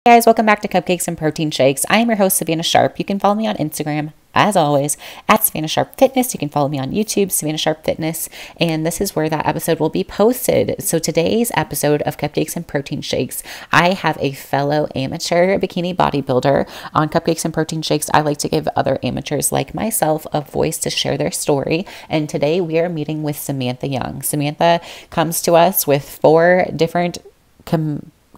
Guys, welcome back to Cupcakes and Protein Shakes. I am your host, Savannah Sharp. You can follow me on Instagram, as always, at Savannah Sharp Fitness. You can follow me on YouTube, Savannah Sharp Fitness, and this is where that episode will be posted. So today's episode of Cupcakes and Protein Shakes, I have a fellow amateur bikini bodybuilder. On Cupcakes and Protein Shakes, I like to give other amateurs like myself a voice to share their story, and today we are meeting with Samantha Young. Samantha comes to us with 4 different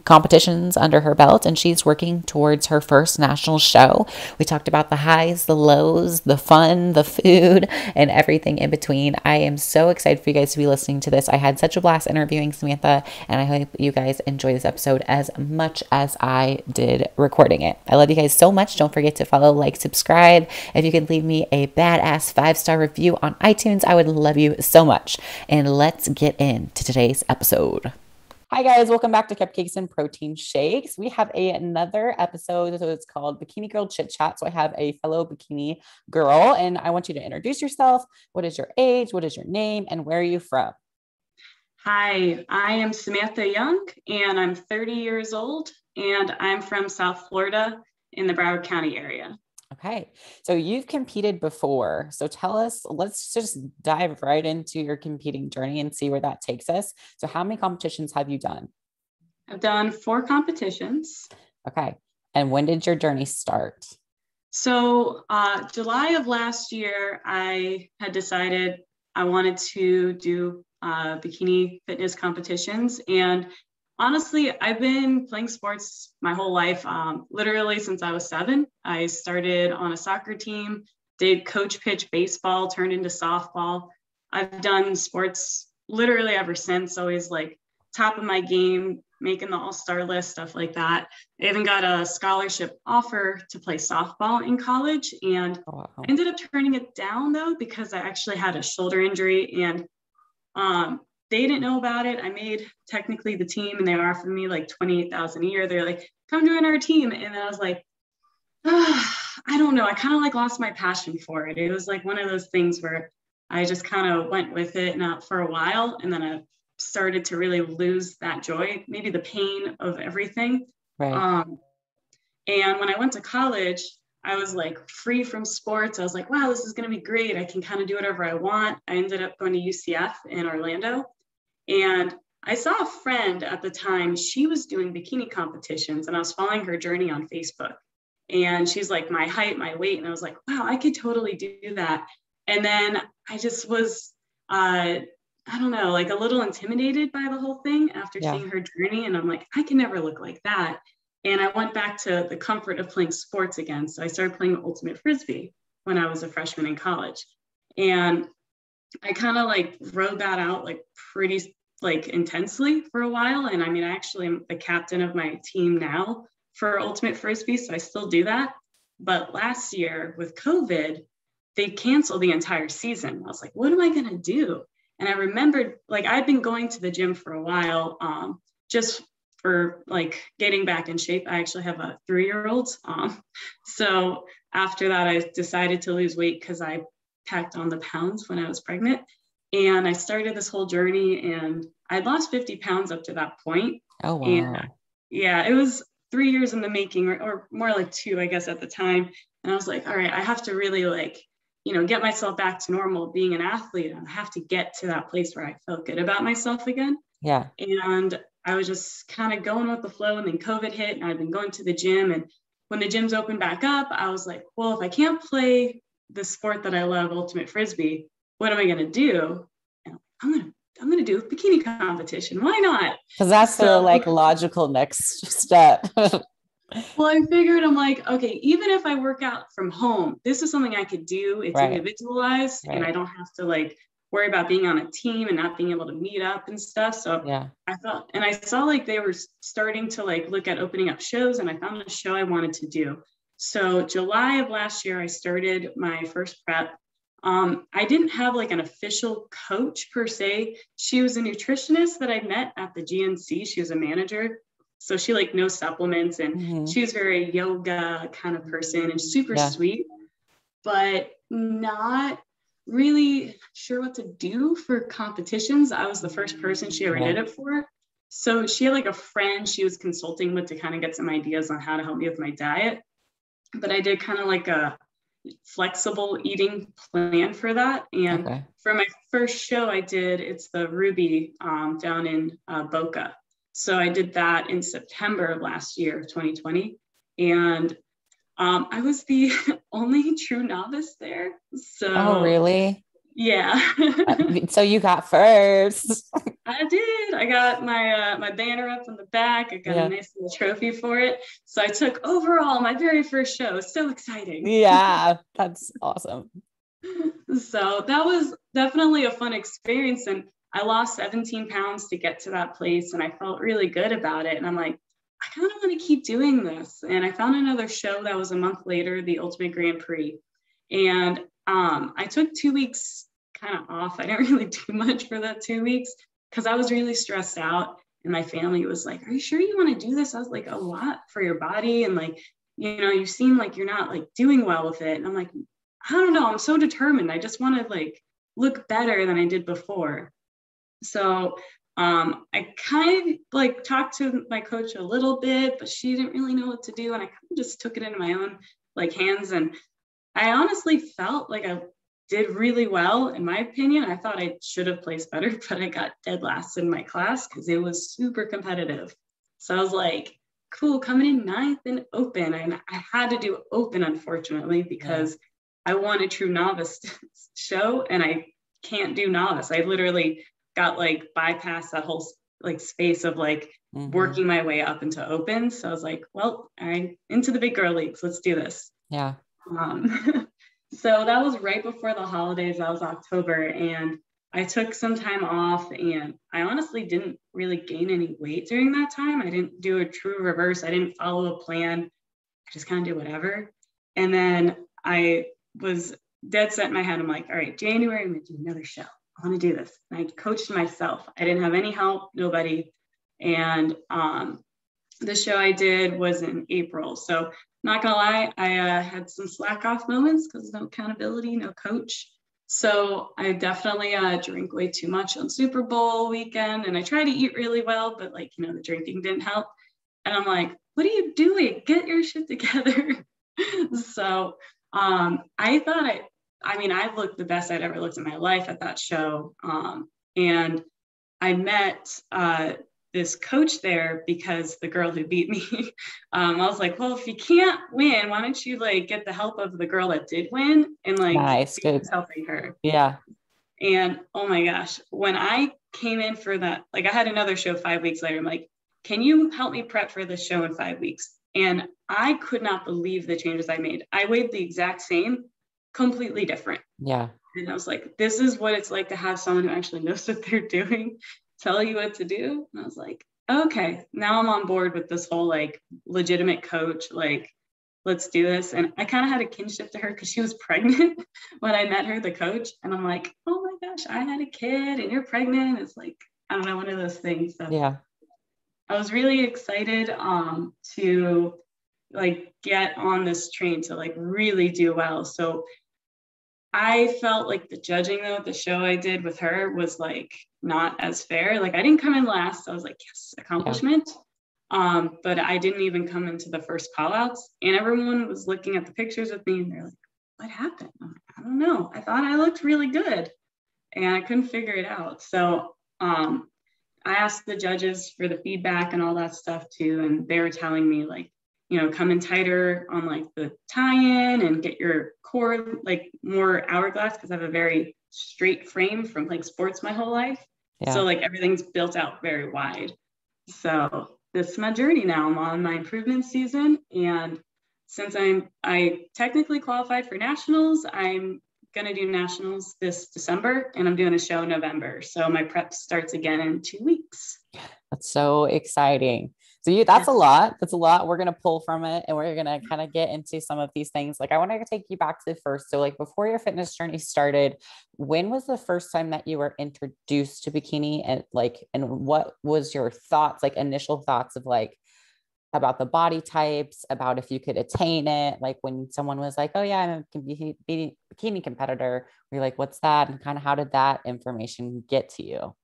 competitions under her belt, and she's working towards her first national show. We talked about the highs, the lows, the fun, the food, and everything in between. I am so excited for you guys to be listening to this. I had such a blast interviewing Samantha, and I hope you guys enjoy this episode as much as I did recording it. I love you guys so much. Don't forget to follow, like, subscribe. If you could leave me a badass 5-star review on iTunes, I would love you so much. And let's get into today's episode. Hi guys, welcome back to Cupcakes and Protein Shakes. We have another episode, so it's called Bikini Girl Chit Chat. So I have a fellow bikini girl, and I want you to introduce yourself. What is your age? What is your name? And where are you from? Hi, I am Samantha Young, and I'm 30 years old, and I'm from South Florida in the Broward County area. Okay, so you've competed before. So tell us, let's just dive right into your competing journey and see where that takes us. So how many competitions have you done? I've done 4 competitions. Okay, and when did your journey start? So July of last year, I had decided I wanted to do bikini fitness competitions. And honestly, I've been playing sports my whole life, literally since I was 7. I started on a soccer team, did coach pitch baseball, turned into softball. I've done sports literally ever since, always like top of my game, making the all-star list, stuff like that. I even got a scholarship offer to play softball in college, and Wow. I ended up turning it down though, because I actually had a shoulder injury, and they didn't know about it. I made technically the team, and they offered me like $28,000 a year. They're like, come join our team. And then I was like, I don't know. I kind of like lost my passion for it. It was like one of those things where I just kind of went with it not for a while. And then I started to really lose that joy, maybe the pain of everything. Right. And when I went to college, I was like free from sports. I was like, wow, this is going to be great. I can kind of do whatever I want. I ended up going to UCF in Orlando. And I saw a friend at the time, she was doing bikini competitions, and I was following her journey on Facebook. And she's like my height, my weight. And I was like, wow, I could totally do that. And then I just was, I don't know, like a little intimidated by the whole thing after seeing her journey. And I'm like, I can never look like that. And I went back to the comfort of playing sports again. So I started playing ultimate Frisbee when I was a freshman in college. And I kind of like rode that out like pretty like intensely for a while. And I mean, I actually am the captain of my team now for ultimate Frisbee. So I still do that. But last year with COVID, they canceled the entire season. I was like, what am I going to do? And I remembered like I'd been going to the gym for a while, just for like getting back in shape. I actually have a 3-year-old. So after that, I decided to lose weight because I packed on the pounds when I was pregnant. And I started this whole journey, and I'd lost 50 pounds up to that point. Oh, wow. And yeah, it was 3 years in the making, or more like 2, I guess, at the time. And I was like, all right, I have to really like, get myself back to normal being an athlete. I have to get to that place where I felt good about myself again. Yeah. And I was just kind of going with the flow, and then COVID hit, and I've been going to the gym. And when the gyms opened back up, I was like, well, if I can't play the sport that I love, ultimate Frisbee, what am I going to do? And I'm going to do a bikini competition. Why not? Because that's the like logical next step. Well, I figured, I'm like, okay, even if I work out from home, this is something I could do. It's individualized, and I don't have to like worry about being on a team and not being able to meet up and stuff. So yeah, I saw like they were starting to like look at opening up shows, and I found a show I wanted to do. So July of last year, I started my first prep. I didn't have like an official coach per se. She was a nutritionist that I met at the GNC. She was a manager. So she like knows supplements, and she was very yoga kind of person and super sweet, but not really sure what to do for competitions. I was the first person she ever did it for. So she had like a friend she was consulting with to kind of get some ideas on how to help me with my diet. But I did kind of like a flexible eating plan for that. And Okay. for my first show, it's the Ruby down in Boca. So I did that in September of last year, 2020. And I was the only true novice there. Oh, So really? yeah. So you got first. I did. I got my banner up in the back. I got a Yeah. nice little trophy for it. So I took overall my very first show. So exciting. Yeah, that's awesome. So that was definitely a fun experience. And I lost 17 pounds to get to that place. And I felt really good about it. And I'm like, I kind of want to keep doing this. And I found another show that was a month later, the Ultimate Grand Prix. And I took 2 weeks kind of off. I didn't really do much for that 2 weeks because I was really stressed out. And my family was like, are you sure you want to do this? I was like, a lot for your body. And like, you seem like you're not like doing well with it. And I'm like, I don't know. I'm so determined. I just want to like look better than I did before. So I kind of like talked to my coach a little bit, but she didn't really know what to do. And I kind of just took it into my own like hands. And I honestly felt like I did really well, in my opinion. I thought I should have placed better, but I got dead last in my class because it was super competitive. So I was like, cool, coming in ninth in open. And I had to do open, unfortunately, because I want a true novice show and I can't do novice. I literally got like bypassed that whole like space of like working my way up into open. So I was like, well, I'm into the big girl leagues. Let's do this. Yeah. So that was right before the holidays. That was October. And I took some time off and I honestly didn't really gain any weight during that time. I didn't do a true reverse. I didn't follow a plan. I just kind of did whatever. And then I was dead set in my head. I'm like, all right, January, I'm going to do another show. I want to do this. And I coached myself. I didn't have any help, nobody. And the show I did was in April. So not gonna lie, I had some slack off moments because no accountability, no coach. So I definitely drank way too much on Super Bowl weekend. And I tried to eat really well, but like, the drinking didn't help. And I'm like, what are you doing? Get your shit together. So I thought I looked the best I'd ever looked in my life at that show. And I met this coach there because the girl who beat me, I was like, well, if you can't win, why don't you like get the help of the girl that did win and like Nice. Good. helping her. Yeah. And oh my gosh, when I came in for that, like I had another show 5 weeks later. I'm like, can you help me prep for this show in 5 weeks? And I could not believe the changes I made. I weighed the exact same, completely different. Yeah. And I was like, this is what it's like to have someone who actually knows what they're doing tell you what to do. And I was like, okay, now I'm on board with this whole like legitimate coach, like, let's do this. And I kind of had a kinship to her because she was pregnant when I met her, the coach. And I'm like, oh my gosh, I had a kid and you're pregnant. It's like, I don't know, one of those things. So Yeah. I was really excited to like get on this train to like really do well. So I felt like the judging though, the show I did with her was like not as fair. Like I didn't come in last. I was like, yes, accomplishment. Yeah. But I didn't even come into the first call outs and everyone was looking at the pictures with me and they're like, what happened? I'm like, I don't know. I thought I looked really good and I couldn't figure it out. So I asked the judges for the feedback and all that stuff too. And they were telling me like, come in tighter on like the tie-in and get your core like more hourglass because I have a very straight frame from like sports my whole life. Yeah. So like everything's built out very wide. So this is my journey now. I'm on my improvement season. And since I technically qualified for nationals, I'm going to do nationals this December and I'm doing a show in November. So my prep starts again in 2 weeks. That's so exciting. So that's a lot. That's a lot. We're going to pull from it and we're going to kind of get into some of these things. Like I want to take you back to the first. So like before your fitness journey started, when was the first time that you were introduced to bikini and what was your thoughts, like initial thoughts of like about the body types, about if you could attain it? Like when someone was like, oh yeah, I'm a bikini competitor. You're like, what's that? And kind of how did that information get to you?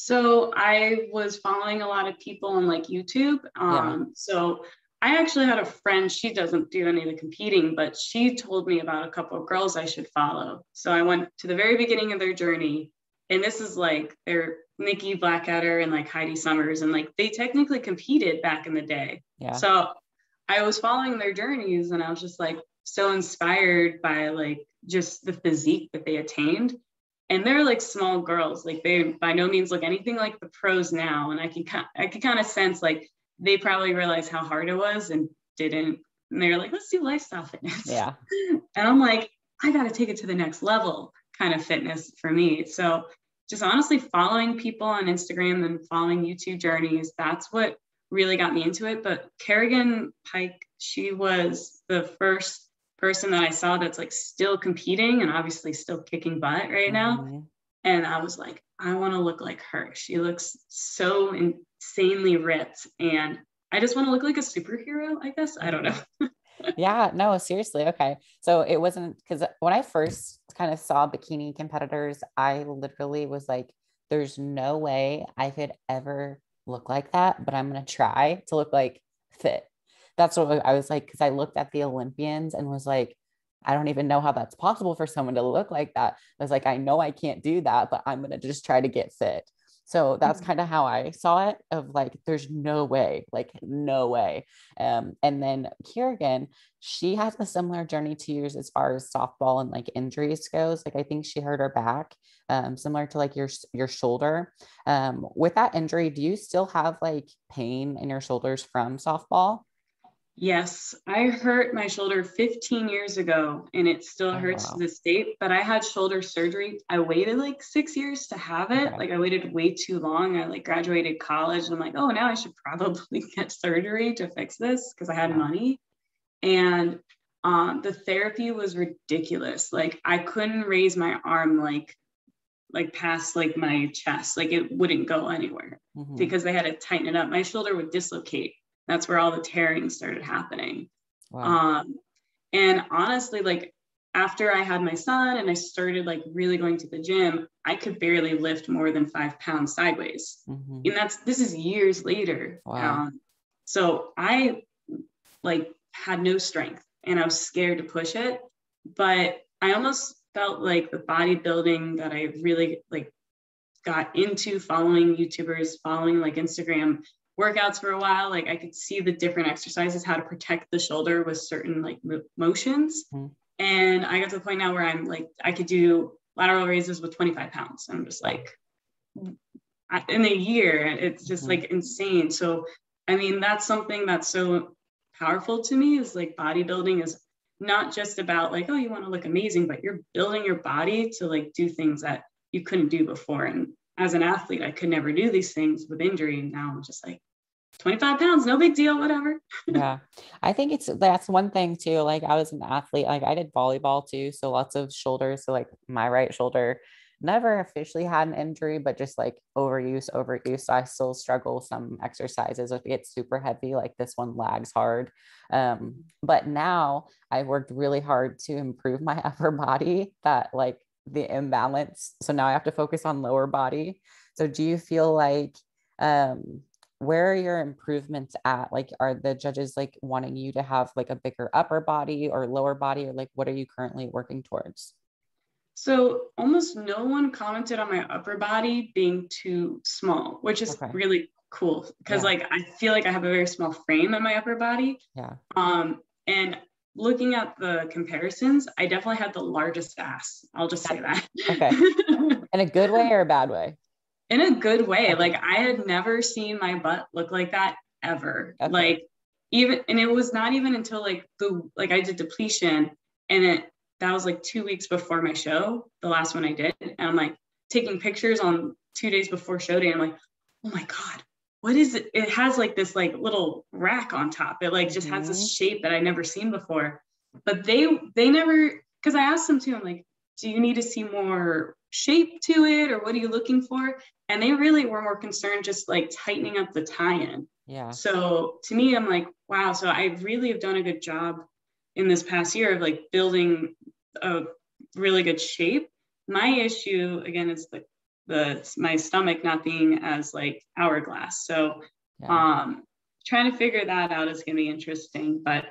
So I was following a lot of people on like YouTube. Yeah. So I actually had a friend, she doesn't do any of the competing, but she told me about a couple of girls I should follow. So I went to the very beginning of their journey. And this is like they're Nikki Blackadder and like Heidi Summers. And like they technically competed back in the day. Yeah. So I was following their journeys and I was just like so inspired by like just the physique that they attained. And they're like small girls, like they by no means look anything like the pros now. And I can kind of sense like they probably realized how hard it was and didn't. And they're like, let's do lifestyle fitness. Yeah. And I'm like, I got to take it to the next level kind of fitness for me. So just honestly following people on Instagram and following YouTube journeys, that's what really got me into it. But Kerrigan Pike, she was the first person that I saw that's like still competing and obviously still kicking butt right now. And I was like, I want to look like her. She looks so insanely ripped. And I just want to look like a superhero, I guess. I don't know. Yeah, no, seriously. Okay. So it wasn't because when I first kind of saw bikini competitors, I literally was like, there's no way I could ever look like that, but I'm going to try to look like fit. That's what I was like, because I looked at the Olympians and was like, I don't even know how that's possible for someone to look like that. I was like, I know I can't do that, but I'm going to just try to get fit. So that's kind of how I saw it of like, there's no way, like no way. And then Kerrigan, she has a similar journey to yours as far as softball and like injuries goes. Like I think she hurt her back, similar to like your shoulder. With that injury, do you still have like pain in your shoulders from softball? Yes, I hurt my shoulder 15 years ago and it still Oh, hurts to wow. this date, but I had shoulder surgery. I waited like 6 years to have it. Okay. Like I waited way too long. I like graduated college and I'm like, oh, now I should probably get surgery to fix this because I had Yeah. money. And the therapy was ridiculous. Like I couldn't raise my arm like past like my chest. Like it wouldn't go anywhere Mm-hmm. because they had to tighten it up. My shoulder would dislocate. That's where all the tearing started happening. Wow. Um, and honestly, like after I had my son and I started like really going to the gym, I could barely lift more than 5 pounds sideways. Mm-hmm. And this is years later. Wow. So I like had no strength and I was scared to push it. But I almost felt like the bodybuilding that I really like got into following YouTubers, following like Instagram workouts for a while. Like I could see the different exercises, how to protect the shoulder with certain like motions. Mm-hmm. And I got to the point now where I'm like, I could do lateral raises with 25 pounds. I'm just Wow. like, in a year, it's just Mm-hmm. like insane. So, I mean, that's something that's so powerful to me is like bodybuilding is not just about like, oh, you want to look amazing, but you're building your body to like do things that you couldn't do before. And as an athlete, I could never do these things with injury. And now I'm just like 25 pounds, no big deal, whatever. Yeah. I think that's one thing too. Like I was an athlete, like I did volleyball too. So lots of shoulders. So like my right shoulder never officially had an injury, but just like overuse. So I still struggle with some exercises if it gets super heavy, like this one lags hard. But now I've worked really hard to improve my upper body that like the imbalance. So now I have to focus on lower body. So do you feel like, where are your improvements at? Like, are the judges like wanting you to have like a bigger upper body or lower body, or like what are you currently working towards? So almost no one commented on my upper body being too small, which is Okay. really cool because Yeah. like I feel like I have a very small frame in my upper body. Yeah. And looking at the comparisons, I definitely had the largest ass. I'll just say that. Okay. In a good way or a bad way? In a good way. Okay. Like I had never seen my butt look like that ever. Okay. Like even, and it was not even until like I did depletion and that was like 2 weeks before my show, the last one I did. And I'm like taking pictures on 2 days before show day. I'm like, oh my God, what is it? It has like this like little rack on top. It like just has this Mhm. shape that I never seen before. But they never, because I asked them too, I'm like, do you need to see more shape to it or what are you looking for? And they really were more concerned just like tightening up the tie-in. Yeah. So to me, I'm like, wow, so I really have done a good job in this past year of like building a really good shape. My issue again is my stomach not being as like hourglass. So Yeah. trying to figure that out is going to be interesting, but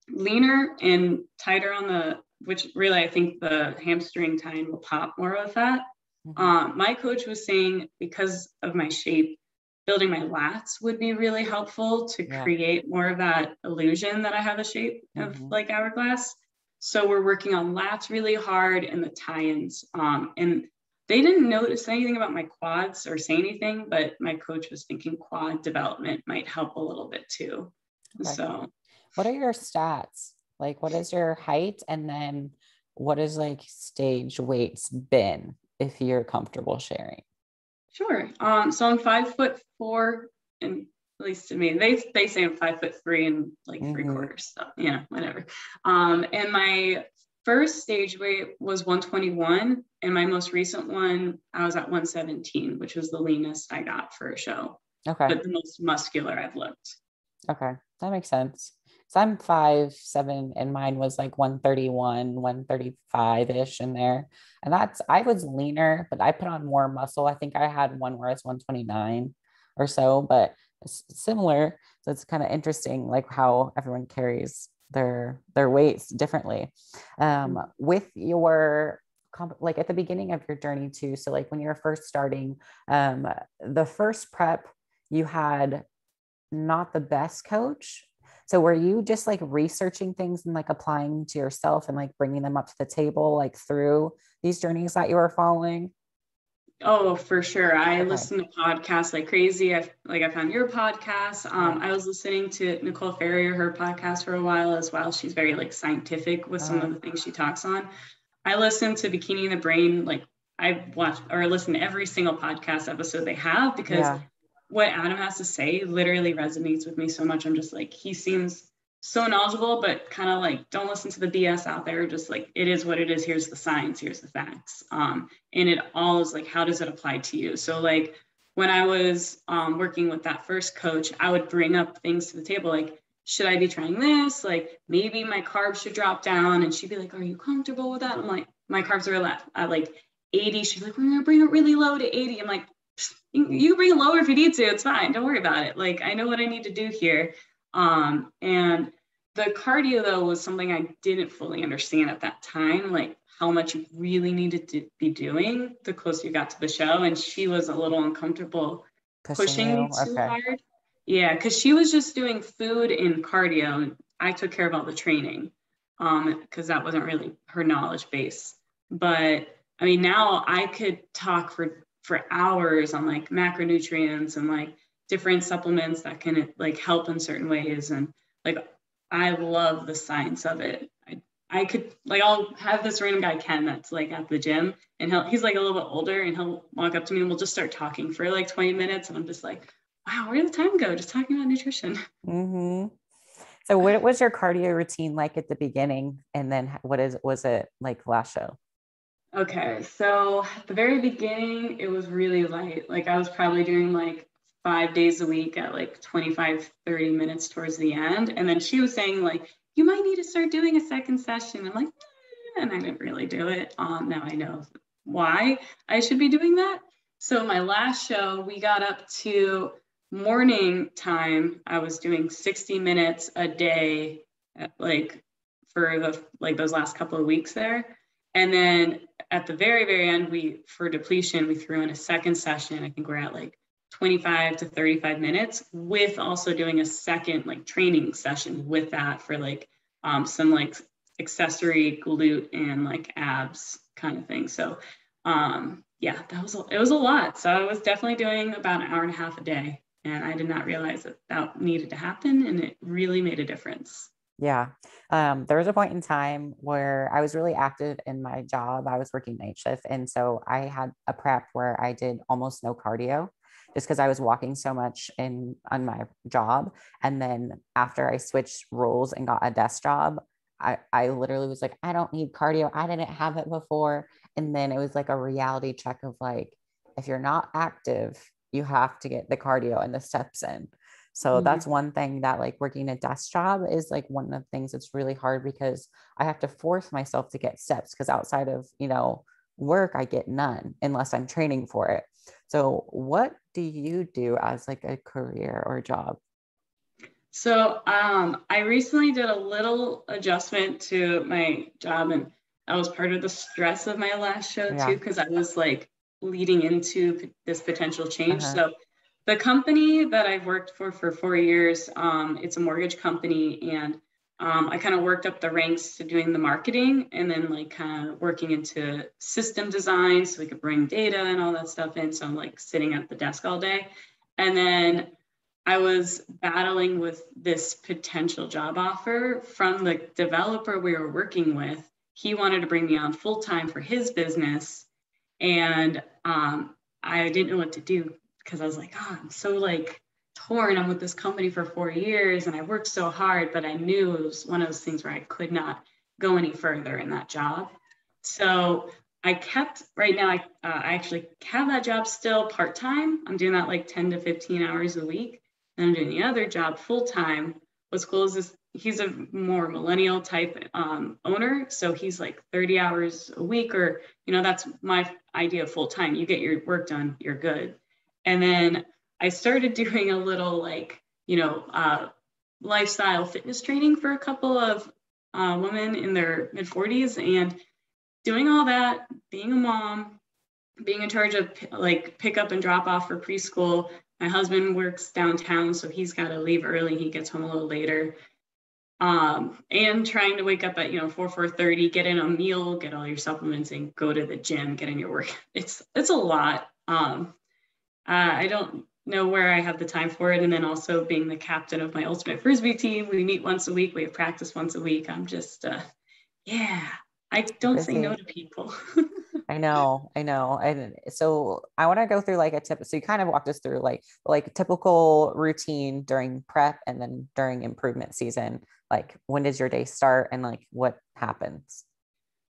leaner and tighter on the, which really I think the hamstring tying will pop more of that. My coach was saying because of my shape, building my lats would be really helpful to Yeah. create more of that illusion that I have a shape of like hourglass. So we're working on lats really hard and the tie-ins. And they didn't notice anything about my quads or say anything, but my coach was thinking quad development might help a little bit too. Okay. So what are your stats? Like, what is your height? And then what is like stage weights been, if you're comfortable sharing? Sure. So I'm 5'4", and at least to me, they say I'm 5'3" and like 3/4. So yeah, whatever. And my first stage weight was 121, and my most recent one I was at 117, which was the leanest I got for a show. Okay. But the most muscular I've looked. Okay, that makes sense. So I'm 5'7", and mine was like 131, 135-ish in there. And I was leaner, but I put on more muscle. I think I had one where it's 129 or so, but it's similar. So it's kind of interesting, like how everyone carries their weights differently. With your like at the beginning of your journey too. So like when you were first starting, the first prep, you had not the best coach. So were you just like researching things and like applying to yourself and like bringing them up to the table, like through these journeys that you were following? Oh, for sure. I listen to podcasts like crazy. I found your podcast. I was listening to Nicole Ferrier, her podcast for a while as well. She's very like scientific with some of the things she talks on. I listen to Bikini in the Brain. Like I watch or listen to every single podcast episode they have because what Adam has to say literally resonates with me so much. I'm just like, he seems so knowledgeable, but kind of like, don't listen to the BS out there. Just like, it is what it is. Here's the science, here's the facts. And it all is like, how does it apply to you? So like when I was working with that first coach, I would bring up things to the table. Like, should I be trying this? Like maybe my carbs should drop down. And she'd be like, are you comfortable with that? I'm like, my carbs are at like 80. She's like, we're going to bring it really low to 80. I'm like, you bring it lower if you need to, it's fine, don't worry about it. Like I know what I need to do here. And the cardio though was something I didn't fully understand at that time, like how much you really needed to be doing the closer you got to the show. And she was a little uncomfortable pushing me too hard. Yeah, because she was just doing food and cardio, and I took care of all the training because that wasn't really her knowledge base. But I mean, now I could talk for hours on like macronutrients and like different supplements that can like help in certain ways. And like, I love the science of it. I could like, I'll have this random guy, Ken, that's like at the gym and he's like a little bit older and he'll walk up to me and we'll just start talking for like 20 minutes. And I'm just like, wow, where did the time go? Just talking about nutrition. So what was your cardio routine like at the beginning? And then was it like last show? Okay, so at the very beginning, it was really light. Like I was probably doing like 5 days a week at like 25, 30 minutes towards the end. And then she was saying like, you might need to start doing a second session. I'm like, and I didn't really do it. Now I know why I should be doing that. So my last show, we got up to morning time. I was doing 60 minutes a day, like for those last couple of weeks there. And then at the very, very end, for depletion, we threw in a second session. I think we're at like 25 to 35 minutes with also doing a second like training session with that for like some like accessory glute and like abs kind of thing. So yeah, it was a lot. So I was definitely doing about an hour and a half a day. And I did not realize that needed to happen. And it really made a difference. Yeah. There was a point in time where I was really active in my job. I was working night shift. And so I had a prep where I did almost no cardio just because I was walking so much on my job. And then after I switched roles and got a desk job, I literally was like, I don't need cardio. I didn't have it before. And then it was like a reality check of like, if you're not active, you have to get the cardio and the steps in. So that's one thing that like working a desk job is like one of the things that's really hard because I have to force myself to get steps because outside of, work, I get none unless I'm training for it. So what do you do as like a career or job? So I recently did a little adjustment to my job, and that was part of the stress of my last show too, Yeah. because I was like leading into this potential change. Uh-huh. So the company that I've worked for 4 years, it's a mortgage company, and I kind of worked up the ranks to doing the marketing, and then like kind of working into system design so we could bring data and all that stuff in. So I'm like sitting at the desk all day, and then I was battling with this potential job offer from the developer we were working with. He wanted to bring me on full time for his business, and I didn't know what to do because I was like, oh, I'm so like torn. I'm with this company for 4 years, and I worked so hard, but I knew it was one of those things where I could not go any further in that job. So I kept right now. I actually have that job still part time. I'm doing that like 10 to 15 hours a week. And I'm doing the other job full time. What's cool is this, he's a more millennial type owner. So he's like 30 hours a week, or, that's my idea of full time. You get your work done, you're good. And then I started doing a little like, lifestyle fitness training for a couple of women in their mid 40s, and doing all that, being a mom, being in charge of like pick up and drop off for preschool. My husband works downtown, so he's got to leave early. He gets home a little later. And trying to wake up at 4:30, get in a meal, get all your supplements, and go to the gym, get in your work. It's a lot. I don't know where I have the time for it. And then also being the captain of my ultimate frisbee team, we meet once a week. We have practice once a week. I'm just yeah. I don't say no Busy. to people. I know, I know. And so I want to go through like a tip. So you kind of walked us through like a typical routine during prep and then during improvement season. Like when does your day start and like what happens?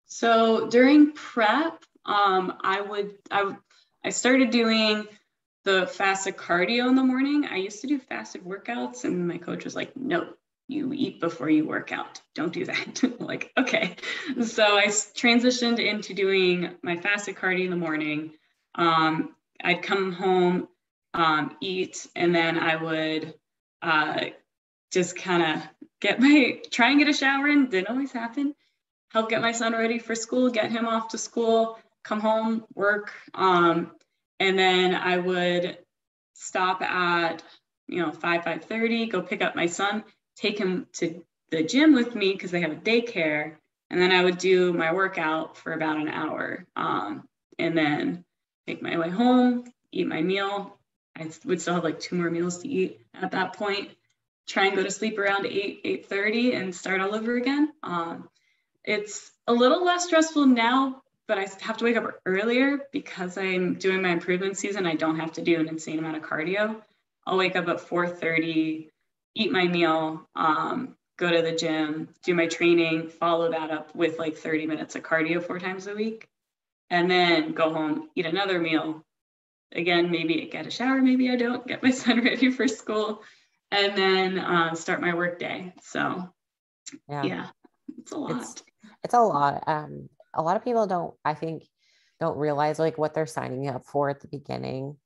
So during prep, I started doing the fasted cardio in the morning. I used to do fasted workouts, and my coach was like, "No, you eat before you work out. Don't do that." Like, okay. So I transitioned into doing my fasted cardio in the morning. I'd come home, eat, and then I would uh, just kind of try and get a shower in. Didn't always happen. Help get my son ready for school, get him off to school, come home, work. And then I would stop at 5:30, go pick up my son, take him to the gym with me because they have a daycare, and then I would do my workout for about an hour, and then make my way home, eat my meal. I would still have like 2 more meals to eat at that point. Try and go to sleep around 8:30 and start all over again. It's a little less stressful now, but I have to wake up earlier because I'm doing my improvement season. I don't have to do an insane amount of cardio. I'll wake up at 4:30, eat my meal, go to the gym, do my training, follow that up with like 30 minutes of cardio 4 times a week, and then go home, eat another meal. Again, maybe get a shower, maybe I don't, get my son ready for school, and then start my work day. So Yeah. yeah, it's a It's lot. it's a lot. A lot of people I think, don't realize like what they're signing up for at the beginning.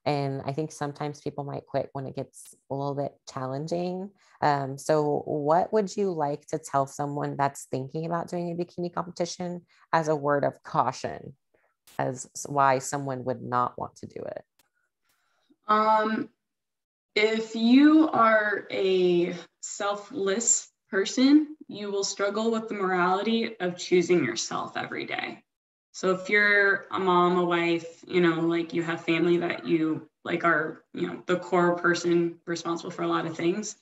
And I think sometimes people might quit when it gets a little bit challenging. So what would you like to tell someone that's thinking about doing a bikini competition as a word of caution, as why someone would not want to do it? Um, if you are a selfless person, you will struggle with the morality of choosing yourself every day. So if you're a mom, a wife, like you have family that you like are, the core person responsible for a lot of things,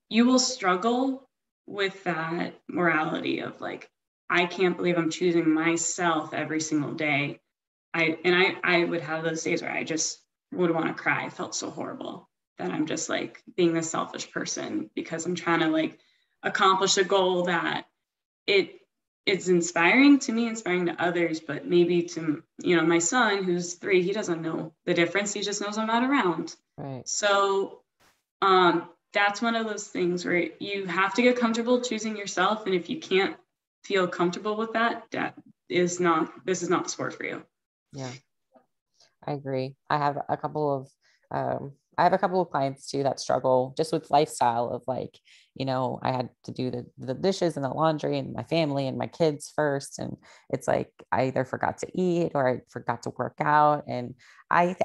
you will struggle with that morality of like, I can't believe I'm choosing myself every single day. I would have those days where I just would want to cry. I felt so horrible that I'm just like being this selfish person because I'm trying to like accomplish a goal that it's inspiring to me, inspiring to others, but maybe to, my son who's 3, he doesn't know the difference. He just knows I'm not around. Right. So that's one of those things where you have to get comfortable choosing yourself. And if you can't feel comfortable with that, this is not the sport for you. Yeah, I agree. I have a couple of clients too that struggle just with lifestyle of like, I had to do the dishes and the laundry and my family and my kids first. And it's like, I either forgot to eat or I forgot to work out. And I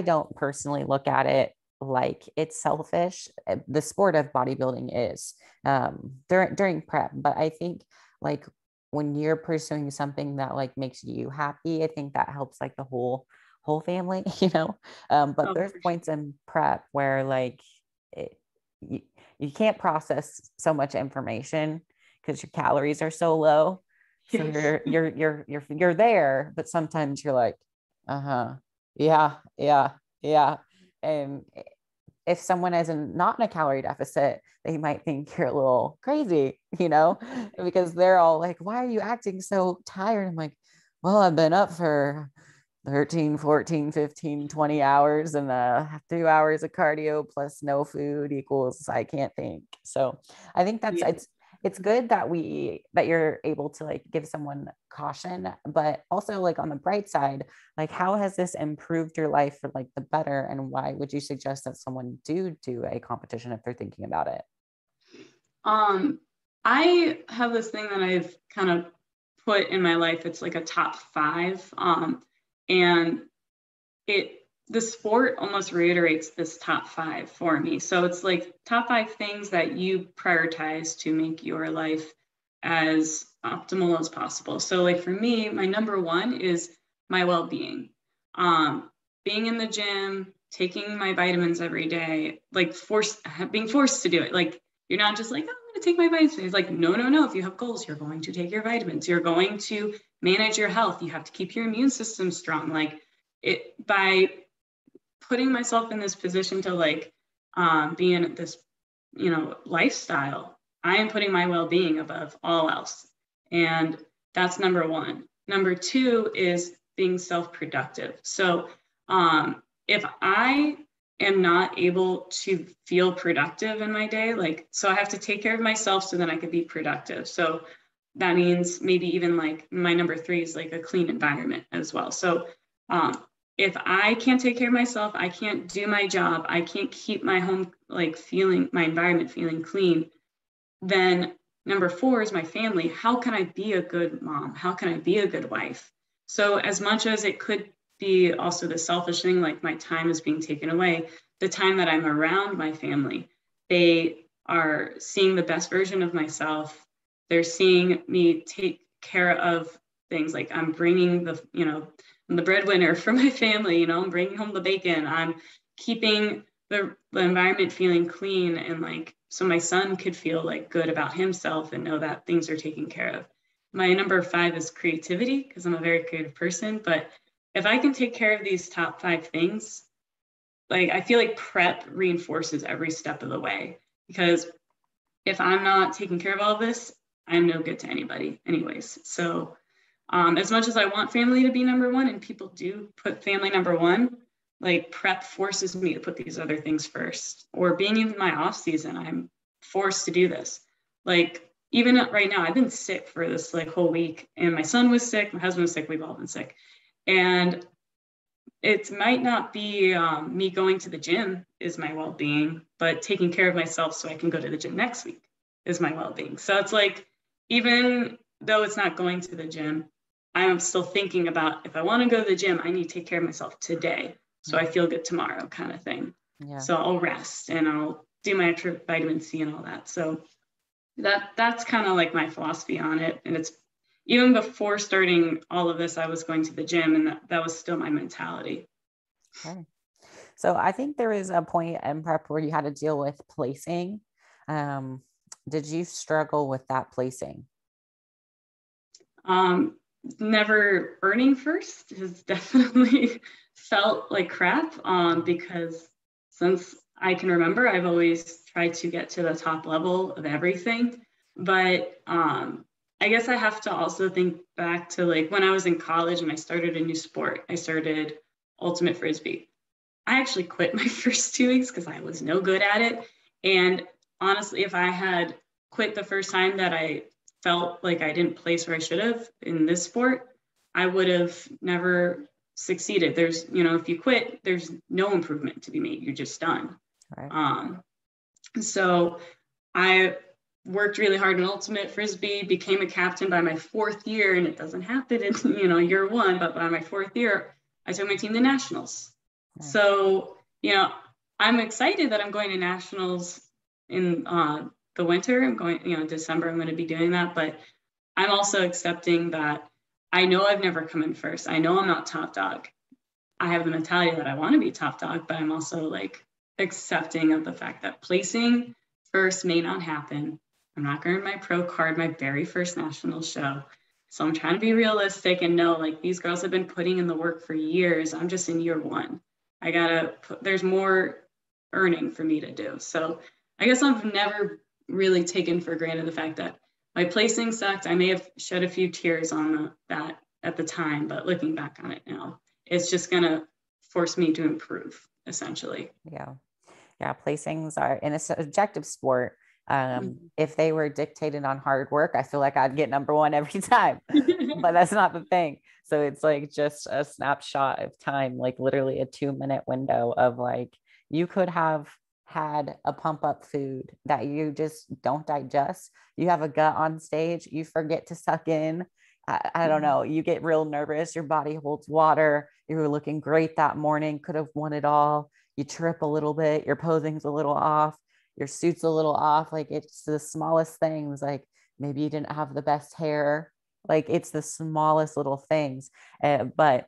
don't personally look at it like it's selfish. The sport of bodybuilding is during prep, but I think like when you're pursuing something that like makes you happy, I think that helps like the whole family, but Oh, there's for sure. points in prep where like it, you, you can't process so much information because your calories are so low. So Yes. you're there, but sometimes you're like, uh-huh, yeah, yeah, yeah. And if someone is not in a calorie deficit, they might think you're a little crazy, because they're all like, why are you acting so tired? I'm like, well, I've been up for 13, 14, 15, 20 hours and 2 hours of cardio plus no food equals I can't think. So I think Yeah. it's good that you're able to like give someone caution, but also like on the bright side, like how has this improved your life for like the better, and why would you suggest that someone do a competition if they're thinking about it? Um, I have this thing that I've kind of put in my life. It's like a top five. And the sport almost reiterates this top five for me. So it's like top five things that you prioritize to make your life as optimal as possible. So like for me, my number one is my well-being. Um, Being in the gym, taking my vitamins every day, like being forced to do it. Like you're not just like, oh, I'm going to take my vitamins. It's like, no, no, no. If you have goals, you're going to take your vitamins. You're going to manage your health. You have to keep your immune system strong. Like by putting myself in this position to like be in this, lifestyle, I am putting my well-being above all else. And that's number one. Number two is being self-productive. So if I am not able to feel productive in my day, like, so I have to take care of myself so then I could be productive. So that means maybe even like my number three is like a clean environment as well. So um, if I can't take care of myself, I can't do my job, I can't keep my home like my environment feeling clean, then number four is my family. How can I be a good mom? How can I be a good wife? So as much as it could be also the selfish thing, like my time is being taken away, the time that I'm around my family, they are seeing the best version of myself. They're seeing me take care of things like I'm bringing I'm the breadwinner for my family, I'm bringing home the bacon. I'm keeping the environment feeling clean, and like so my son could feel like good about himself and know that things are taken care of. My number five is creativity, because I'm a very creative person. But if I can take care of these top five things, like I feel like prep reinforces every step of the way, because if I'm not taking care of all of this, I'm no good to anybody anyways. So as much as I want family to be number one, and people do put family number one, like prep forces me to put these other things first. Or being in my off season, I'm forced to do this. Like even right now, I've been sick for this like whole week, and my son was sick, my husband was sick, we've all been sick. And it might not be me going to the gym is my well-being, but taking care of myself so I can go to the gym next week is my well-being. So it's like, even though it's not going to the gym, I'm still thinking about, if I want to go to the gym, I need to take care of myself today so I feel good tomorrow, kind of thing. Yeah. So I'll rest and I'll do my extra vitamin C and all that. So that's kind of like my philosophy on it. And it's even before starting all of this, I was going to the gym, and that was still my mentality. Okay. So I think there is a point in prep where you had to deal with placing. Um, did you struggle with that placing? Um, Never earning first has definitely felt like crap, because since I can remember, I've always tried to get to the top level of everything. But I guess I have to also think back to like when I was in college and I started a new sport. I started ultimate frisbee. I actually quit my first 2 weeks because I was no good at it. And honestly, if I had quit the first time that I felt like I didn't place where I should have in this sport, I would have never succeeded. There's, if you quit, there's no improvement to be made. You're just done. Right. So I worked really hard in ultimate frisbee, became a captain by my fourth year, and it doesn't happen in, year one, but by my fourth year, I took my team to nationals. Nice. So, I'm excited that I'm going to nationals in the winter. I'm going, December, I'm going to be doing that, but I'm also accepting that I know I've never come in first. I know I'm not top dog. I have the mentality that I want to be top dog, but I'm also like accepting of the fact that placing first may not happen. I'm not going to earn my pro card my very first national show. So I'm trying to be realistic and know like these girls have been putting in the work for years. I'm just in year one. There's more earning for me to do. So I guess I've never really taken for granted the fact that my placing sucked. I may have shed a few tears on that at the time, but looking back on it now, it's just going to force me to improve, essentially. Yeah. Placings are in a subjective sport. If they were dictated on hard work, I feel like I'd get number one every time, but that's not the thing. So it's like just a snapshot of time, like literally a 2-minute window of like, you could have had a pump up food that you just don't digest. You have a gut on stage, you forget to suck in. I don't know. You get real nervous. Your body holds water. You were looking great that morning, could have won it all. You trip a little bit. Your posing's a little off. Your suit's a little off. Like it's the smallest things. Like maybe you didn't have the best hair. Like it's the smallest little things. But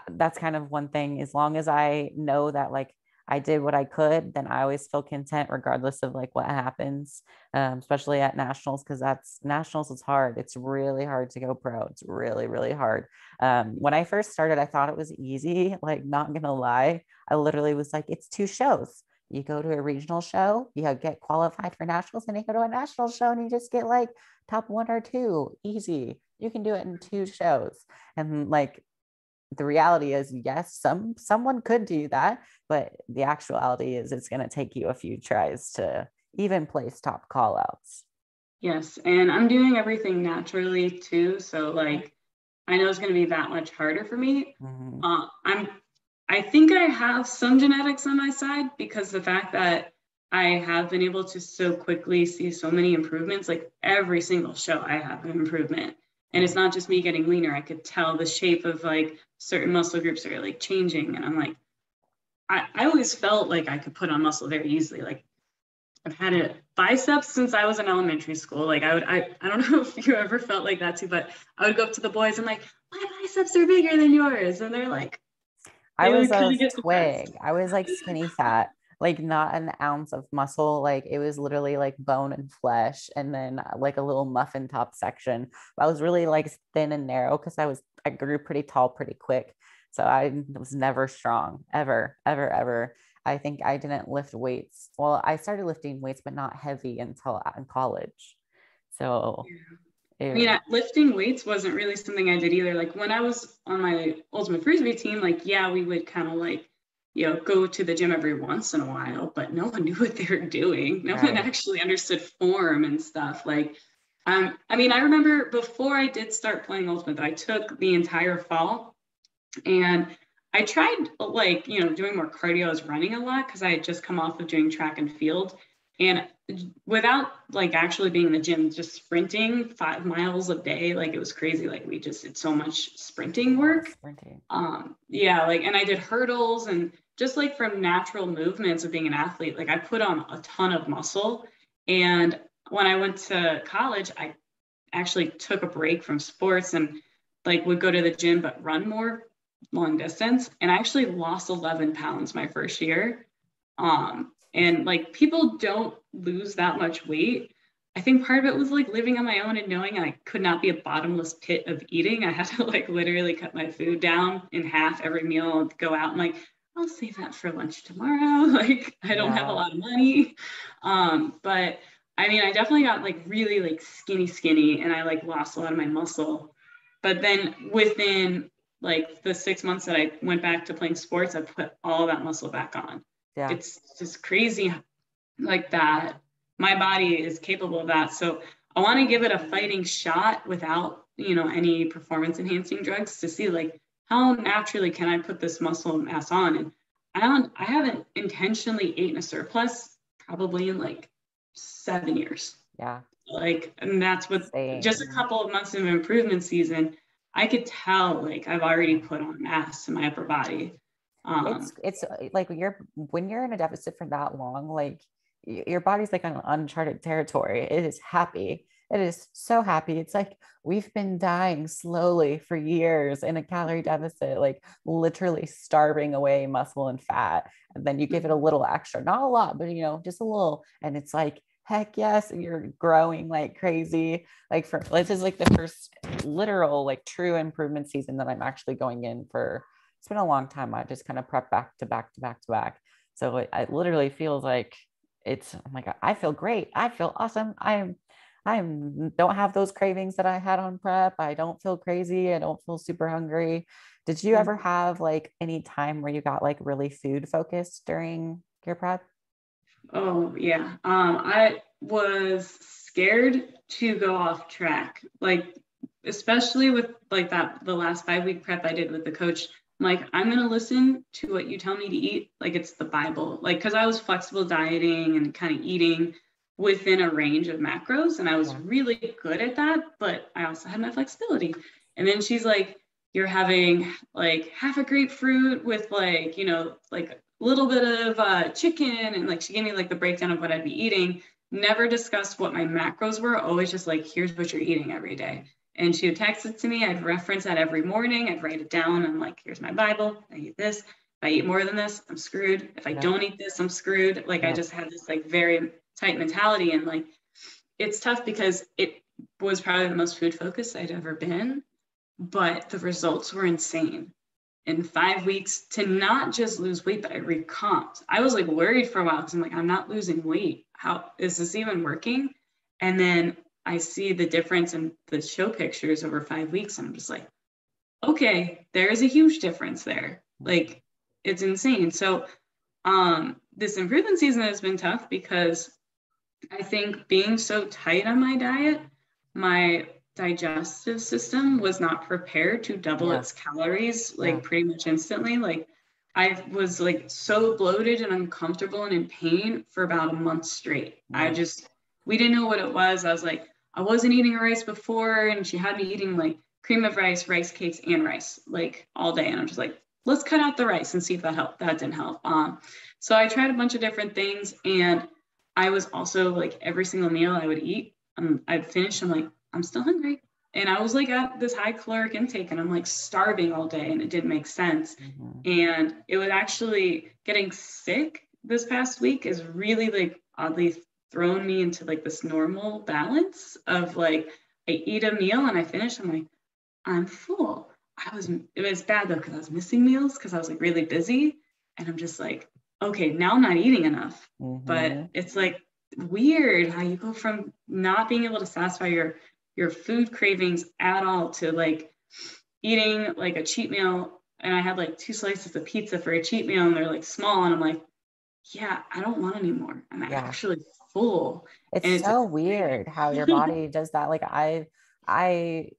that's kind of one thing. As long as I know that like I did what I could, then I always feel content regardless of like what happens, especially at nationals, because nationals is hard. It's really hard to go pro. It's really, really hard. When I first started, I thought it was easy, like not gonna lie. I literally was like, it's 2 shows. You go to a regional show, you get qualified for nationals, and you go to a national show and you just get like top 1 or 2, easy. You can do it in 2 shows. And like, the reality is, yes, someone could do that, but the actuality is it's going to take you a few tries to even place top call outs. Yes. And I'm doing everything naturally too. So like, I know it's going to be that much harder for me. I think I have some genetics on my side, because the fact that I have been able to so quickly see so many improvements, like every single show I have an improvement. And it's not just me getting leaner. I could tell the shape of like certain muscle groups are like changing. And I'm like, I always felt like I could put on muscle very easily. Like I've had a biceps since I was in elementary school. Like I don't know if you ever felt like that too, but I would go up to the boys and like, my biceps are bigger than yours. And they're like, I was a twig. I was like skinny fat, like not an ounce of muscle. Like it was literally like bone and flesh, and then like a little muffin top section. I was really like thin and narrow because I grew pretty tall pretty quick. So I was never strong, ever, ever, ever. I think I didn't lift weights. Well, I started lifting weights, but not heavy until in college. So lifting weights wasn't really something I did either. Like when I was on my ultimate frisbee team, like, yeah, we would kind of like, go to the gym every once in a while, but no one knew what they were doing. No one actually understood form and stuff. Like, I remember before I did start playing ultimate, I took the entire fall and I tried like, doing more cardio. I was running a lot because I had just come off of doing track and field. And without like actually being in the gym, just sprinting 5 miles a day, like it was crazy. Like we just did so much sprinting work. And I did hurdles, and just like from natural movements of being an athlete, like I put on a ton of muscle. And when I went to college, I actually took a break from sports and like would go to the gym, but run more long distance. And I actually lost 11 pounds my first year. And like people don't lose that much weight. I think part of it was like living on my own and knowing I could not be a bottomless pit of eating. I had to like literally cut my food down in half every meal and go out and like, I'll save that for lunch tomorrow. Like I don't have a lot of money. But I definitely got like really like skinny and I like lost a lot of my muscle. But then within like the 6 months that I went back to playing sports, I put all that muscle back on. Yeah. It's just crazy like that. My body is capable of that. So I want to give it a fighting shot without any performance enhancing drugs to see like how naturally can I put this muscle mass on. And I haven't intentionally eaten a surplus probably in like 7 years. Yeah. Like, and that's what just a Same. couple of months of improvement season, I could tell like I've already put on mass in my upper body. It's like when you're in a deficit for that long, like your body's like on uncharted territory. It is happy. It is so happy. It's like we've been dying slowly for years in a calorie deficit, like literally starving away muscle and fat. And then you give it a little extra, not a lot, but just a little. And it's like, heck yes, you're growing like crazy. Like this is like the first literal, like true improvement season that I'm actually going in for. It's been a long time. I just kind of prep back to back to back to back. So it literally feels like it's, oh my God, I feel great. I feel awesome. I don't have those cravings that I had on prep. I don't feel crazy. I don't feel super hungry. Did you ever have like any time where you got like really food focused during your prep? Oh yeah. I was scared to go off track. Like, especially with like the last 5 week prep I did with the coach. I'm like, I'm gonna listen to what you tell me to eat. Like it's the Bible. Like, cause I was flexible dieting and kind of eating within a range of macros. And I was Yeah. really good at that, but I also had my flexibility. And then she's like, you're having like half a grapefruit with like, like a little bit of chicken. And like she gave me like the breakdown of what I'd be eating. Never discussed what my macros were, always just like, here's what you're eating every day. And she would text it to me. I'd reference that every morning. I'd write it down. I'm like, here's my Bible. I eat this. If I eat more than this, I'm screwed. If I Yep. don't eat this, I'm screwed. Like I Yep. just had this like very tight mentality. And like, it's tough because it was probably the most food focused I'd ever been, but the results were insane. In 5 weeks to not just lose weight, but I recomped. I was like worried for a while because I'm like, I'm not losing weight. How is this even working? And then I see the difference in the show pictures over 5 weeks. And I'm just like, okay, there is a huge difference there. Like it's insane. So this improvement season has been tough because I think being so tight on my diet, my digestive system was not prepared to double Yeah. its calories Yeah. like pretty much instantly. Like I was like so bloated and uncomfortable and in pain for about a month straight. Yeah. We didn't know what it was. I was like, I wasn't eating rice before, and she had me eating like cream of rice, rice cakes, and rice like all day. And I'm just like, let's cut out the rice and see if that helped. That didn't help. So I tried a bunch of different things, and I was also like every single meal I would eat, I'd finish. I'm like, I'm still hungry. And I was like at this high caloric intake and I'm like starving all day and it didn't make sense. Mm-hmm. And it was actually getting sick this past week is really like oddly thrown me into like this normal balance of like, I eat a meal and I finish. I'm like, I'm full. It was bad though, because I was missing meals because I was like really busy. And I'm just like, okay, now I'm not eating enough. Mm-hmm. But it's like weird how you go from not being able to satisfy your food cravings at all to like eating like a cheat meal. And I had like 2 slices of pizza for a cheat meal and they're like small. And I'm like, yeah, I don't want any more. I'm Yeah. actually full. It's And it's so weird how your body does that. Like I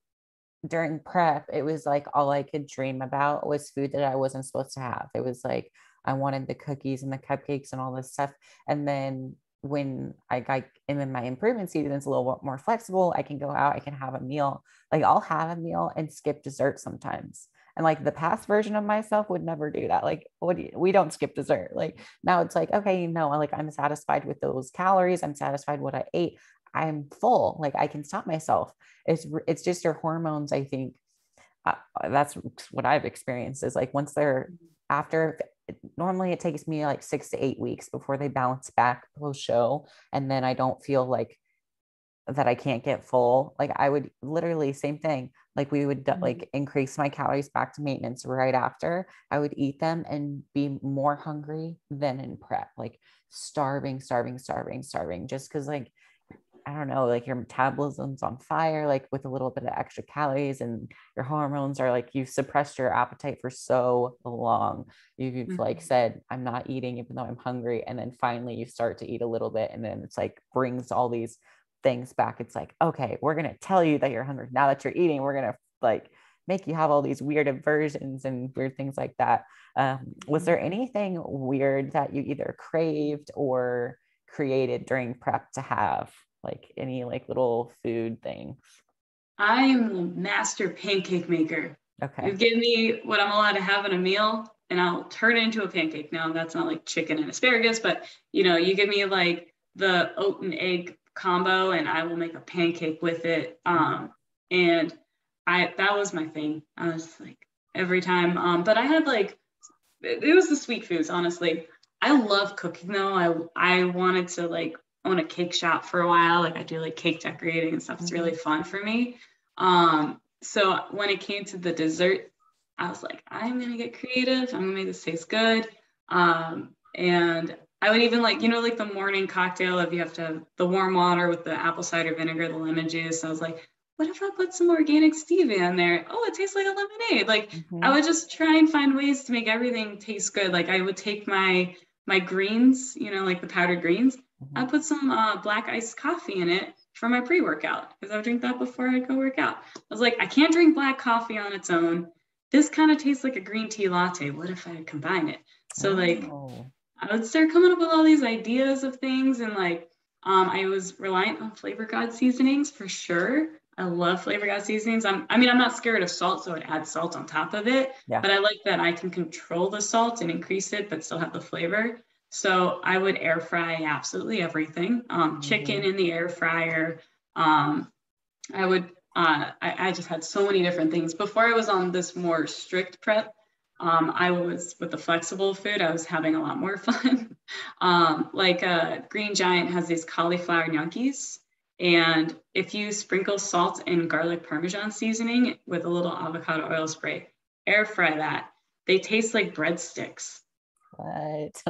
during prep, it was like all I could dream about was food that I wasn't supposed to have. It was like I wanted the cookies and the cupcakes and all this stuff. And then when I got in my improvement season, it's a little more flexible. I can go out, I can have a meal. Like I'll have a meal and skip dessert sometimes. And like the past version of myself would never do that. Like, we don't skip dessert. Like now it's like, okay, no, like I'm satisfied with those calories. I'm satisfied what I ate. I'm full. Like I can stop myself. It's just your hormones. I think that's what I've experienced is like once they're after, normally it takes me like 6 to 8 weeks before they balance back post show. And then I don't feel like that I can't get full. Like I would literally same thing. Like we would like increase my calories back to maintenance right after I would eat them and be more hungry than in prep, like starving, starving, starving, starving, just because like I don't know, like your metabolism's on fire, like with a little bit of extra calories, and your hormones are like you've suppressed your appetite for so long. You've like said, I'm not eating even though I'm hungry. And then finally you start to eat a little bit, and then it's like brings all these things back. It's like, okay, we're going to tell you that you're hungry. Now that you're eating, we're going to like make you have all these weird aversions and weird things like that. Was there anything weird that you either craved or created during prep to have, like any like little food things? I am the master pancake maker. You Okay. give me what I'm allowed to have in a meal, and I'll turn it into a pancake. Now, that's not like chicken and asparagus, but you give me like the oat and egg combo, and I will make a pancake with it. Mhm. And that was my thing. I was like every time. But I had like it was the sweet foods, honestly. I love cooking though. I wanted to like own a cake shop for a while. Like I do like cake decorating and stuff. It's really Mhm. fun for me. So when it came to the dessert, I was like, I'm gonna get creative. I'm gonna make this taste good. And I would even like, like the morning cocktail if you have to have the warm water with the apple cider vinegar, the lemon juice. I was like, what if I put some organic stevia in there? Oh, it tastes like a lemonade. Like I Mhm. would just try and find ways to make everything taste good. Like I would take my greens, like the powdered greens. I Mhm. put some black iced coffee in it for my pre-workout because I would drink that before I go work out. I was like, I can't drink black coffee on its own. This kind of tastes like a green tea latte. What if I combine it? So like Oh. I would start coming up with all these ideas of things and like I was reliant on Flavor God seasonings for sure. I love Flavor God seasonings. I'm not scared of salt, so I'd add salt on top of it. Yeah. But I like that I can control the salt and increase it, but still have the flavor. So I would air fry absolutely everything. Chicken Mhm. in the air fryer. Um, I would I just had so many different things. Before I was on this more strict prep, I was with the flexible food, I was having a lot more fun. Like Green Giant has these cauliflower gnocchis. And if you sprinkle salt and garlic parmesan seasoning with a little avocado oil spray, air fry that. They taste like breadsticks. What?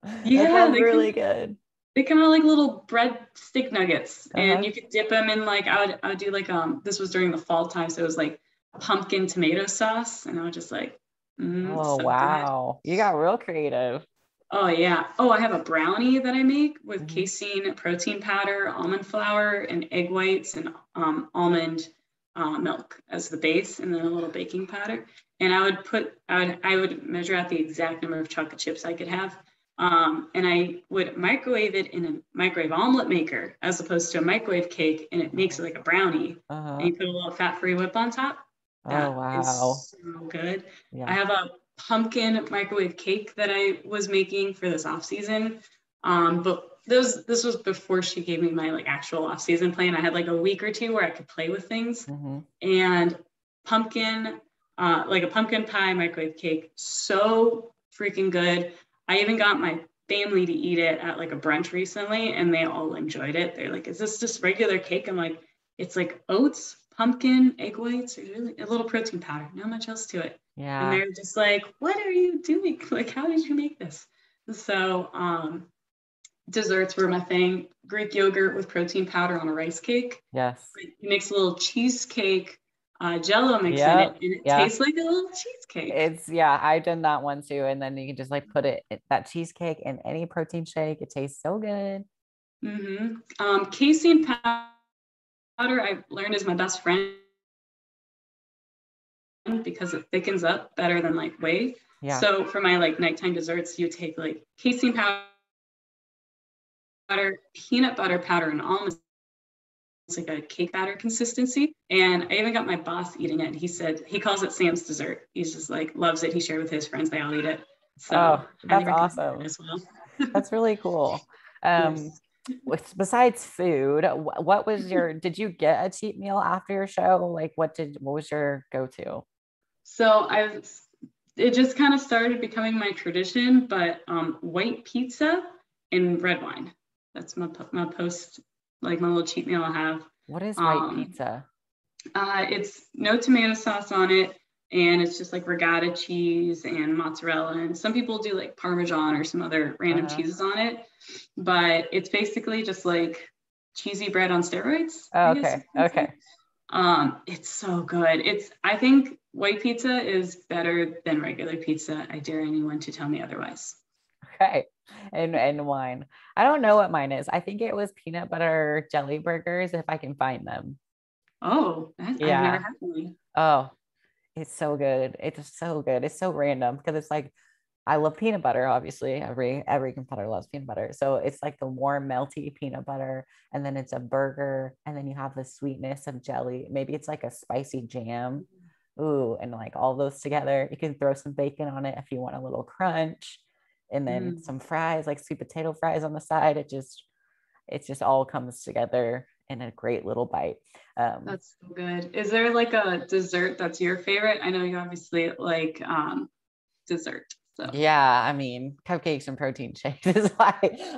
That Yeah, sounds really good. they kind of like little bread stick nuggets, and Uh-huh. you could dip them in like I would do like this was during the fall time, so it was like pumpkin tomato sauce, and I was just like, Oh, so good. wow. You got real creative. Oh yeah. Oh, I have a brownie that I make with Mhm. casein protein powder, almond flour, and egg whites, and almond milk as the base, and then a little baking powder. And I would measure out the exact number of chocolate chips I could have. And I would microwave it in a microwave omelet maker as opposed to a microwave cake, and it makes it like a brownie. And Uh-huh. you put a little fat-free whip on top. Oh, That wow. is so good. I Yeah. have a pumpkin microwave cake that I was making for this off season. But this was before she gave me my like actual off season plan. I had like a week or two where I could play with things, Hmm. and pumpkin, like a pumpkin pie microwave cake, so freaking good. I even got my family to eat it at like a brunch recently, and they all enjoyed it. They're like, "Is this just regular cake?" I'm like, "It's like oats, pumpkin, egg whites, really a little protein powder, not much else to it." And Yeah. they're just like, "What are you doing? Like, how did you make this?" So, desserts were my thing. Greek yogurt with protein powder on a rice cake. Yes. You mix a little cheesecake Jello mix in it, Yep. and it Yeah. tastes like a little cheesecake. Yeah, I've done that one too. And then you can just like put that cheesecake in any protein shake. It tastes so good. Casein powder, I learned is my best friend because it thickens up better than like whey. Yeah. So for my like nighttime desserts, you take like casein powder, peanut butter powder, and almonds. It's like a cake batter consistency. And I even got my boss eating it. He said he calls it Sam's dessert. He's just like loves it. He shared with his friends. They all eat it. So Oh, highly that's recommend it awesome. as well. That's really cool. Um, Yes. besides food, what was did you get a cheat meal after your show? Like what was your go-to? So it just kind of started becoming my tradition, but white pizza and red wine. That's my post, like my little cheat meal I have. What is white Um, pizza? it's no tomato sauce on it, and it's just like regatta cheese and mozzarella. And some people do like Parmesan or some other random Uh-huh. cheeses on it, but it's basically just like cheesy bread on steroids, Oh, I guess you okay. can say. Okay. It's so good. I think white pizza is better than regular pizza. I dare anyone to tell me otherwise. Okay. and wine. I don't know what mine is. I think it was peanut butter jelly burgers if I can find them. Oh, I've never Yeah. had one. Oh, it's so good. It's so good. It's so random because it's like I love peanut butter, obviously. Every competitor loves peanut butter. So it's like the warm, melty peanut butter, and then it's a burger, and then you have the sweetness of jelly. Maybe it's like a spicy jam. Ooh, and like all those together. You can throw some bacon on it if you want a little crunch, and then Mm, some fries, like sweet potato fries on the side. It just all comes together in a great little bite. that's so good. Is there like a dessert that's your favorite? I know you obviously like dessert. So Yeah, I mean, cupcakes and protein shakes is why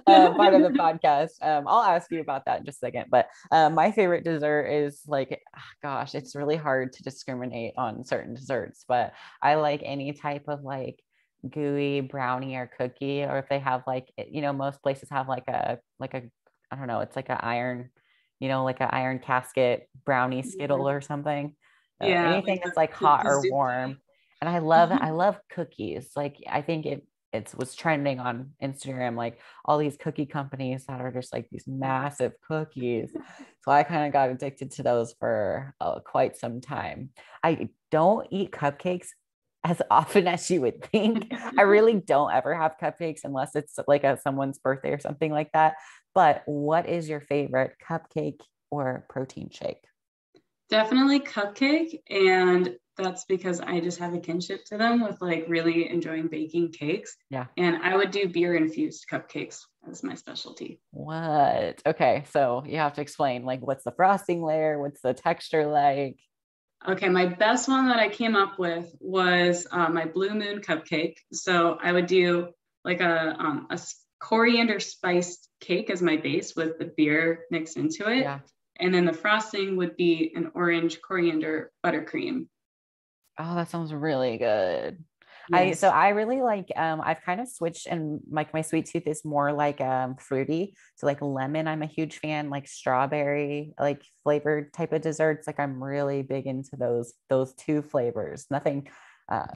part of the podcast. I'll ask you about that in just a second. But my favorite dessert is like, gosh, it's really hard to discriminate on certain desserts, but I like any type of like gooey brownie or cookie, or if they have like, most places have like a, I don't know, it's like a iron, like an iron casket brownie skittle or something. yeah, Anything like that's like the hot or Kazuki. warm, and I love cookies. Like I think it was trending on Instagram, like all these cookie companies that are just like these massive cookies. So I kind of got addicted to those for quite some time. I don't eat cupcakes as often as you would think. I really don't ever have cupcakes unless it's like someone's birthday or something like that. But what is your favorite cupcake or protein shake? Definitely cupcake. And that's because I just have a kinship to them with like really enjoying baking cakes. Yeah. And I would do beer infused cupcakes as my specialty. What? Okay, so you have to explain like what's the frosting layer? What's the texture like? Okay, my best one that I came up with was my Blue Moon cupcake. So I would do like coriander spiced cake as my base with the beer mixed into it. Yeah. And then the frosting would be an orange coriander buttercream. Oh, that sounds really good. So Yes. I really like I've kind of switched, and like my sweet tooth is more like fruity. So like lemon, I'm a huge fan, like strawberry, like flavored type of desserts. Like I'm really big into those two flavors. Nothing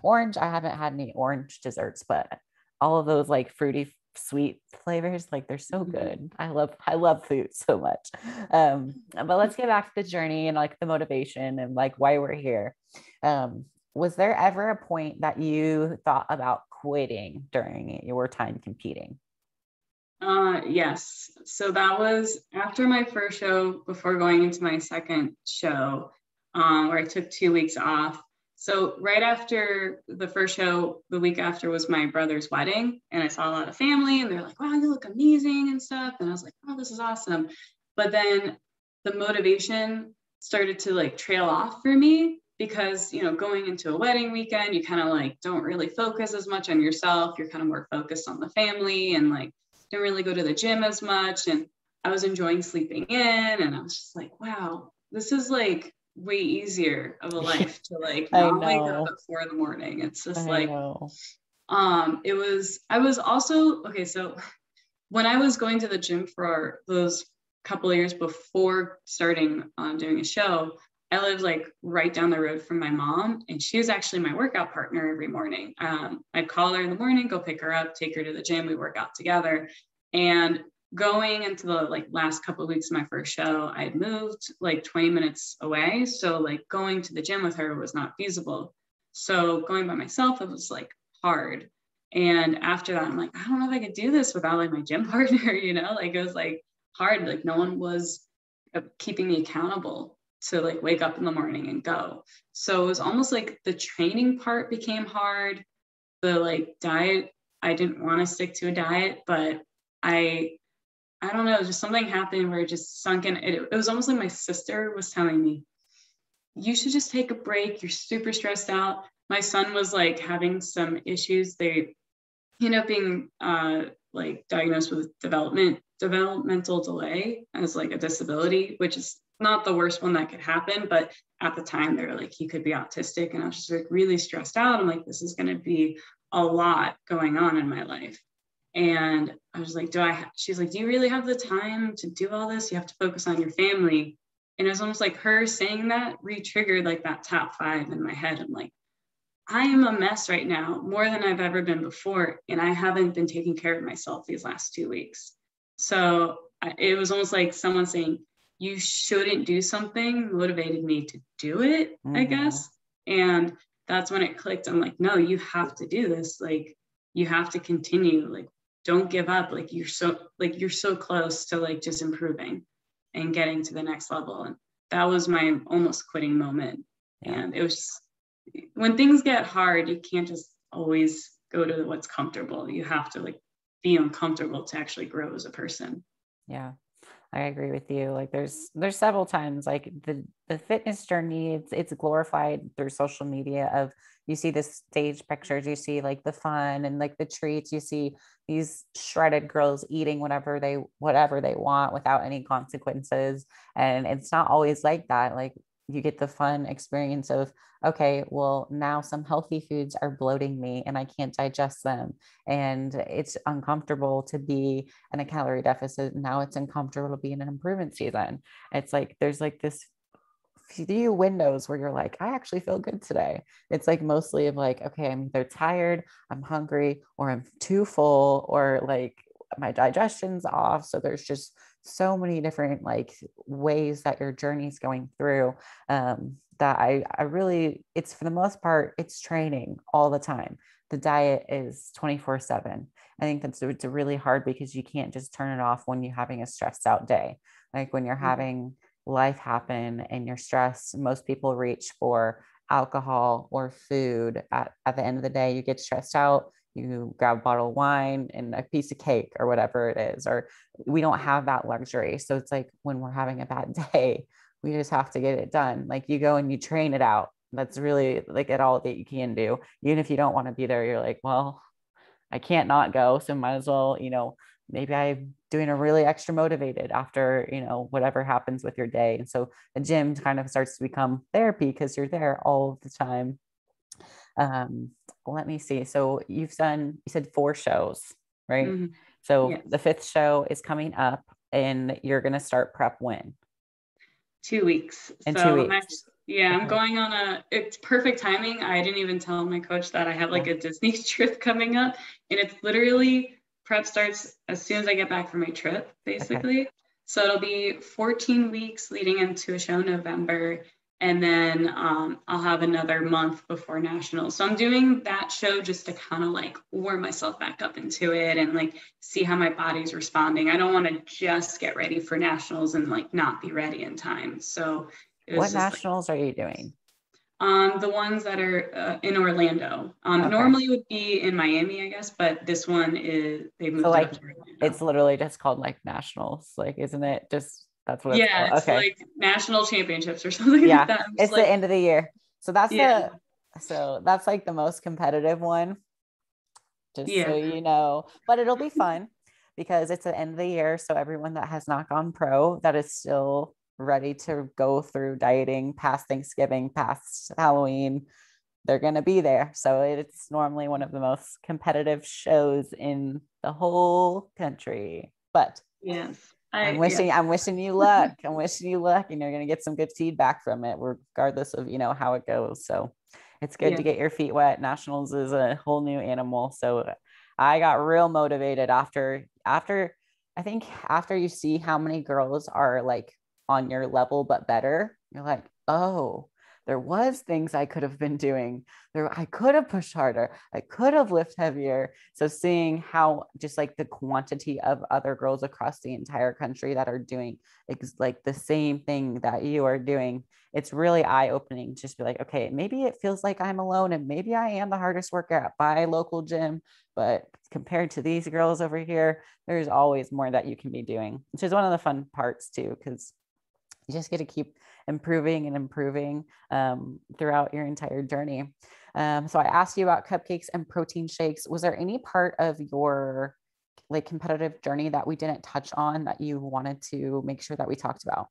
orange. I haven't had any orange desserts, but all of those like fruity sweet flavors, like they're so Mhm. good. I love food so much. But let's get back to the journey and like the motivation and like why we're here. Was there ever a point that you thought about quitting during your time competing? Yes. So that was after my first show before going into my second show, where I took 2 weeks off. So right after the first show, the week after was my brother's wedding, and I saw a lot of family, and they're like, "Wow, you look amazing" and stuff. And I was like, "Oh, this is awesome." But then the motivation started to like trail off for me because going into a wedding weekend, you kind of like don't really focus as much on yourself. You're kind of more focused on the family and like didn't really go to the gym as much. And I was enjoying sleeping in. And I was just like, wow, this is like way easier of a life to like I not wake up know. at 4 in the morning. It's just I like, know. I was also, okay, so when I was going to the gym for those couple of years before starting doing a show, I lived like right down the road from my mom, and she was actually my workout partner every morning. I'd call her in the morning, go pick her up, take her to the gym, we work out together. And going into the like last couple of weeks of my first show, I had moved like 20 minutes away, so like going to the gym with her was not feasible. So going by myself, it was like hard. And after that, I'm like, I don't know if I could do this without like my gym partner, like it was like hard. Like no one was keeping me accountable to like wake up in the morning and go. So it was almost like the training part became hard. The like diet, I didn't want to stick to a diet, but I I don't know, just something happened where it just sunk in. It was almost like my sister was telling me, you should just take a break. You're super stressed out. My son was like having some issues. They ended up being like diagnosed with developmental delay as like a disability, which is not the worst one that could happen. But at the time, they were like, he could be autistic. And I was just like really stressed out. I'm like, this is going to be a lot going on in my life. And I was like, she's like, do you really have the time to do all this? You have to focus on your family. And it was almost like her saying that re-triggered like that top five in my head. I'm like, I am a mess right now, more than I've ever been before. And I haven't been taking care of myself these last 2 weeks. So it was almost like someone saying, you shouldn't do something, motivated me to do it, I guess. And that's when it clicked. I'm like, no, you have to do this. Like, you have to continue. Like, don't give up. Like, you're so close to like just improving and getting to the next level. And that was my almost quitting moment. Yeah. And it was, when things get hard, you can't just always go to what's comfortable. You have to like be uncomfortable to actually grow as a person. Yeah, I agree with you. Like there's several times like the fitness journey, it's glorified through social media of you see the stage pictures, you see like the fun and like the treats, you see these shredded girls eating whatever they want without any consequences. And it's not always like that. Like you get the fun experience of, okay, well, now some healthy foods are bloating me and I can't digest them. And it's uncomfortable to be in a calorie deficit. Now it's uncomfortable to be in an improvement season. It's like there's like this few windows where you're like, I actually feel good today. It's like mostly of like, okay, I'm either tired, I'm hungry, or I'm too full, or like my digestion's off. So there's just so many different like ways that your journey's going through, that I really, it's for the most part, it's training all the time. The diet is 24/7. I think it's really hard because you can't just turn it off when you're having a stressed out day. Like when you're having life happen and you're stressed, most people reach for alcohol or food. At the end of the day, you get stressed out, you grab a bottle of wine and a piece of cake or whatever it is, or we don't have that luxury. So it's like when we're having a bad day, we just have to get it done. Like you go and you train it out. That's really like it all that you can do. Even if you don't want to be there, you're like, well, I can't not go. So might as well, maybe I'm doing a really extra motivated after, whatever happens with your day. And so the gym kind of starts to become therapy because you're there all the time. Let me see. So you said 4 shows, right? Mm-hmm. So Yes. the 5th show is coming up and you're going to start prep when? 2 weeks. In So 2 weeks. I'm going on it's perfect timing. I didn't even tell my coach that I have like a Disney trip coming up, and it's literally prep starts as soon as I get back from my trip, basically. Okay. So it'll be 14 weeks leading into a show in November. And then I'll have another month before nationals. So I'm doing that show just to kind of like warm myself back up into it and like see how my body's responding. I don't want to just get ready for nationals and like not be ready in time. So it was What just nationals are you doing? the ones that are in Orlando. Okay. Normally would be in Miami, I guess, but this one they moved it up to Orlando. It's literally just called like nationals, like, isn't it? Just that's what it's called. It's Okay. like national championships or something like that. It's the end of the year. So yeah. that's like the most competitive one, just so you know. But it'll be fun because it's the end of the year. So everyone that has not gone pro that is still ready to go through dieting past Thanksgiving, past Halloween, they're going to be there. So it's normally one of the most competitive shows in the whole country. But I'm wishing you luck. I'm wishing you luck, and you're going to get some good feedback from it, regardless of, how it goes. So it's good to get your feet wet. Nationals is a whole new animal. So I got real motivated after you see how many girls are like on your level, but better. You're like, oh, there was things I could have been doing. I could have pushed harder. I could have lifted heavier. So seeing how just like the quantity of other girls across the entire country that are doing like the same thing that you are doing, it's really eye-opening. Just be like, okay, maybe it feels like I'm alone and maybe I am the hardest worker at my local gym, but compared to these girls over here, there's always more that you can be doing, which is one of the fun parts too, because you just get to keep improving and improving throughout your entire journey. So I asked you about cupcakes and protein shakes. Was there any part of your like competitive journey that we didn't touch on that you wanted to make sure that we talked about?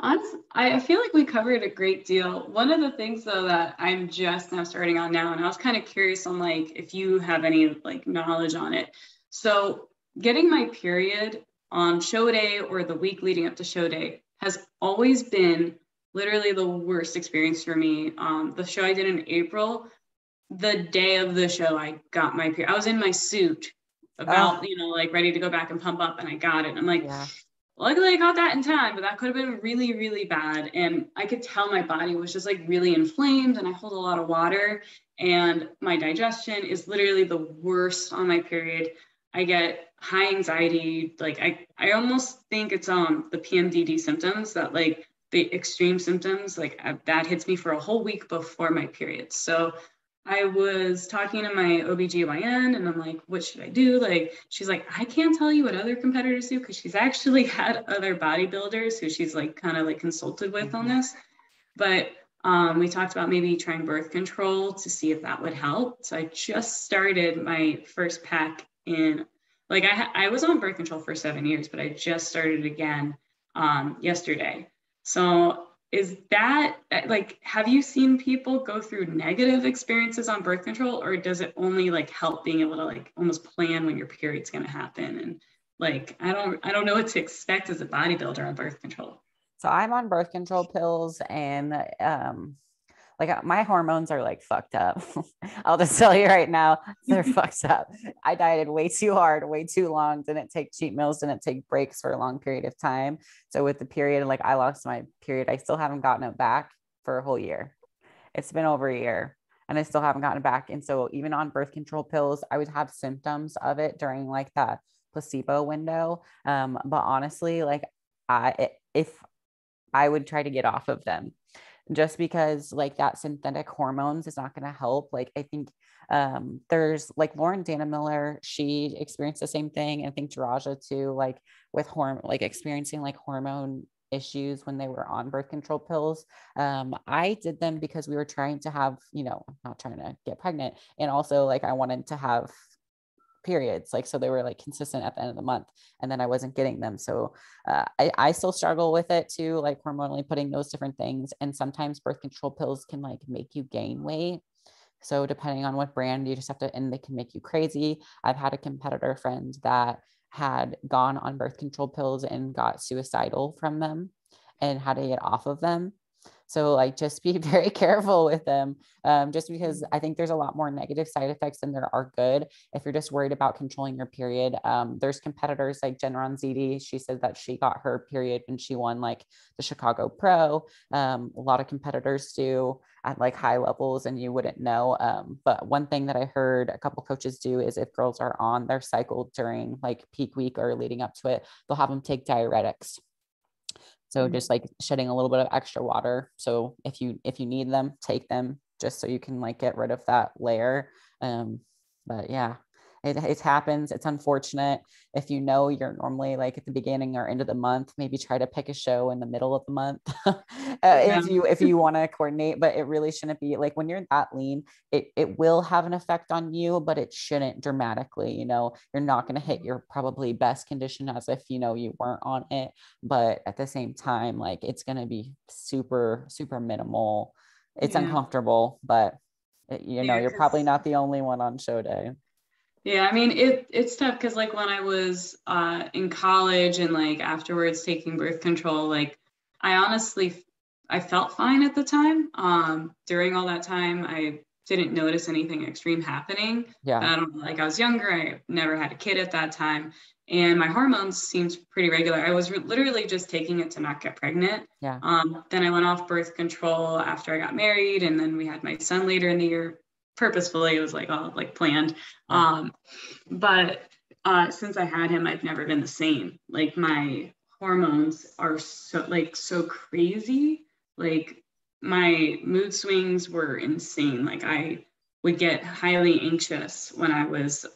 I feel like we covered a great deal. One of the things though that I'm just now starting on now, and I was kind of curious on like if you have any like knowledge on it. So getting my period on show day or the week leading up to show day has always been literally the worst experience for me. The show I did in April, the day of the show, I got my period. I was in my suit about, Oh, like ready to go back and pump up, and I got it. I'm like, yeah. luckily I got that in time, but that could have been really, really bad. And I could tell my body was just like really inflamed, and I hold a lot of water, and my digestion is literally the worst on my period. I get high anxiety. Like I almost think it's the PMDD symptoms, that like the extreme symptoms, like that hits me for a whole week before my period. So I was talking to my OBGYN, and I'm like, what should I do? Like, she's like, I can't tell you what other competitors do, because she's actually had other bodybuilders who she's like kind of like consulted with on this. But we talked about maybe trying birth control to see if that would help. So I just started my first pack in, like I was on birth control for 7 years, but I just started again yesterday. So is that like, have you seen people go through negative experiences on birth control, or does it only like help being able to like almost plan when your period's going to happen? And like, I don't know what to expect as a bodybuilder on birth control. So I'm on birth control pills, and like my hormones are like fucked up. I'll just tell you right now, they're fucked up. I dieted way too hard, way too long, didn't take cheat meals, didn't take breaks for a long period of time. So with the period, like I lost my period, I still haven't gotten it back for a whole year. It's been over a year and I still haven't gotten it back. And so even on birth control pills, I would have symptoms of it during like that placebo window. But honestly, like if I would try to get off of them, just because like that synthetic hormones is not going to help. Like I think there's like Lauren Dana Miller, she experienced the same thing. And I think Jaraja too, like with like experiencing like hormone issues when they were on birth control pills. I did them because we were trying to have, not trying to get pregnant. And also like I wanted to have periods, like so they were like consistent at the end of the month, and then I wasn't getting them. So I still struggle with it too, like hormonally putting those different things. And sometimes birth control pills can like make you gain weight, so depending on what brand, you just have to, and they can make you crazy. I've had a competitor friend that had gone on birth control pills and got suicidal from them and had to get off of them. So like just be very careful with them, just because I think there's a lot more negative side effects than there are good if you're just worried about controlling your period. There's competitors like Jen Ronziti. She said that she got her period when she won like the Chicago Pro. A lot of competitors do at like high levels and you wouldn't know. But one thing that I heard a couple coaches do is if girls are on their cycle during like peak week or leading up to it, they'll have them take diuretics. So just like shedding a little bit of extra water. So if you need them, take them just so you can like get rid of that layer. But yeah, it happens. It's unfortunate. If you're normally like at the beginning or end of the month, maybe try to pick a show in the middle of the month Yeah. if you want to coordinate. But it really shouldn't be like when you're that lean, it will have an effect on you, but it shouldn't dramatically. You're not going to hit your probably best condition as if you weren't on it, but at the same time, like it's going to be super super minimal. It's Yeah. uncomfortable, but Yeah, you're probably not the only one on show day. yeah, I mean, it's tough because like when I was in college and like afterwards taking birth control, like I felt fine at the time. During all that time, I didn't notice anything extreme happening. Yeah. I don't like I was younger. I never had a kid at that time, and my hormones seemed pretty regular. I was literally just taking it to not get pregnant. Yeah. Then I went off birth control after I got married, and then we had my son later in the year. Purposefully, it was like all like planned. Yeah. But since I had him, I've never been the same. Like my hormones are so crazy. Like my mood swings were insane. Like I would get highly anxious when I was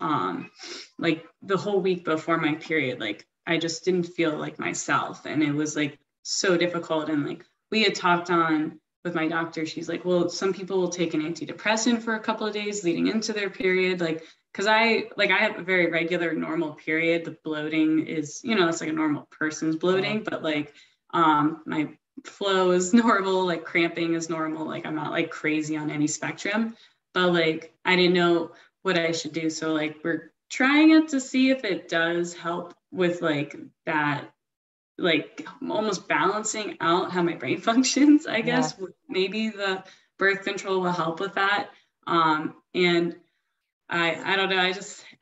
like the whole week before my period. Like I just didn't feel like myself, and it was like so difficult. And like we had talked on with my doctor, she's like, well, some people will take an antidepressant for a couple of days leading into their period. Like, cause I have a very regular normal period. The bloating is, it's like a normal person's bloating, but like, my flow is normal, like cramping is normal. Like I'm not like crazy on any spectrum, but like, I didn't know what I should do. So like, we're trying it to see if it does help with like that like almost balancing out how my brain functions, I Yeah. guess. Maybe the birth control will help with that. And I don't know.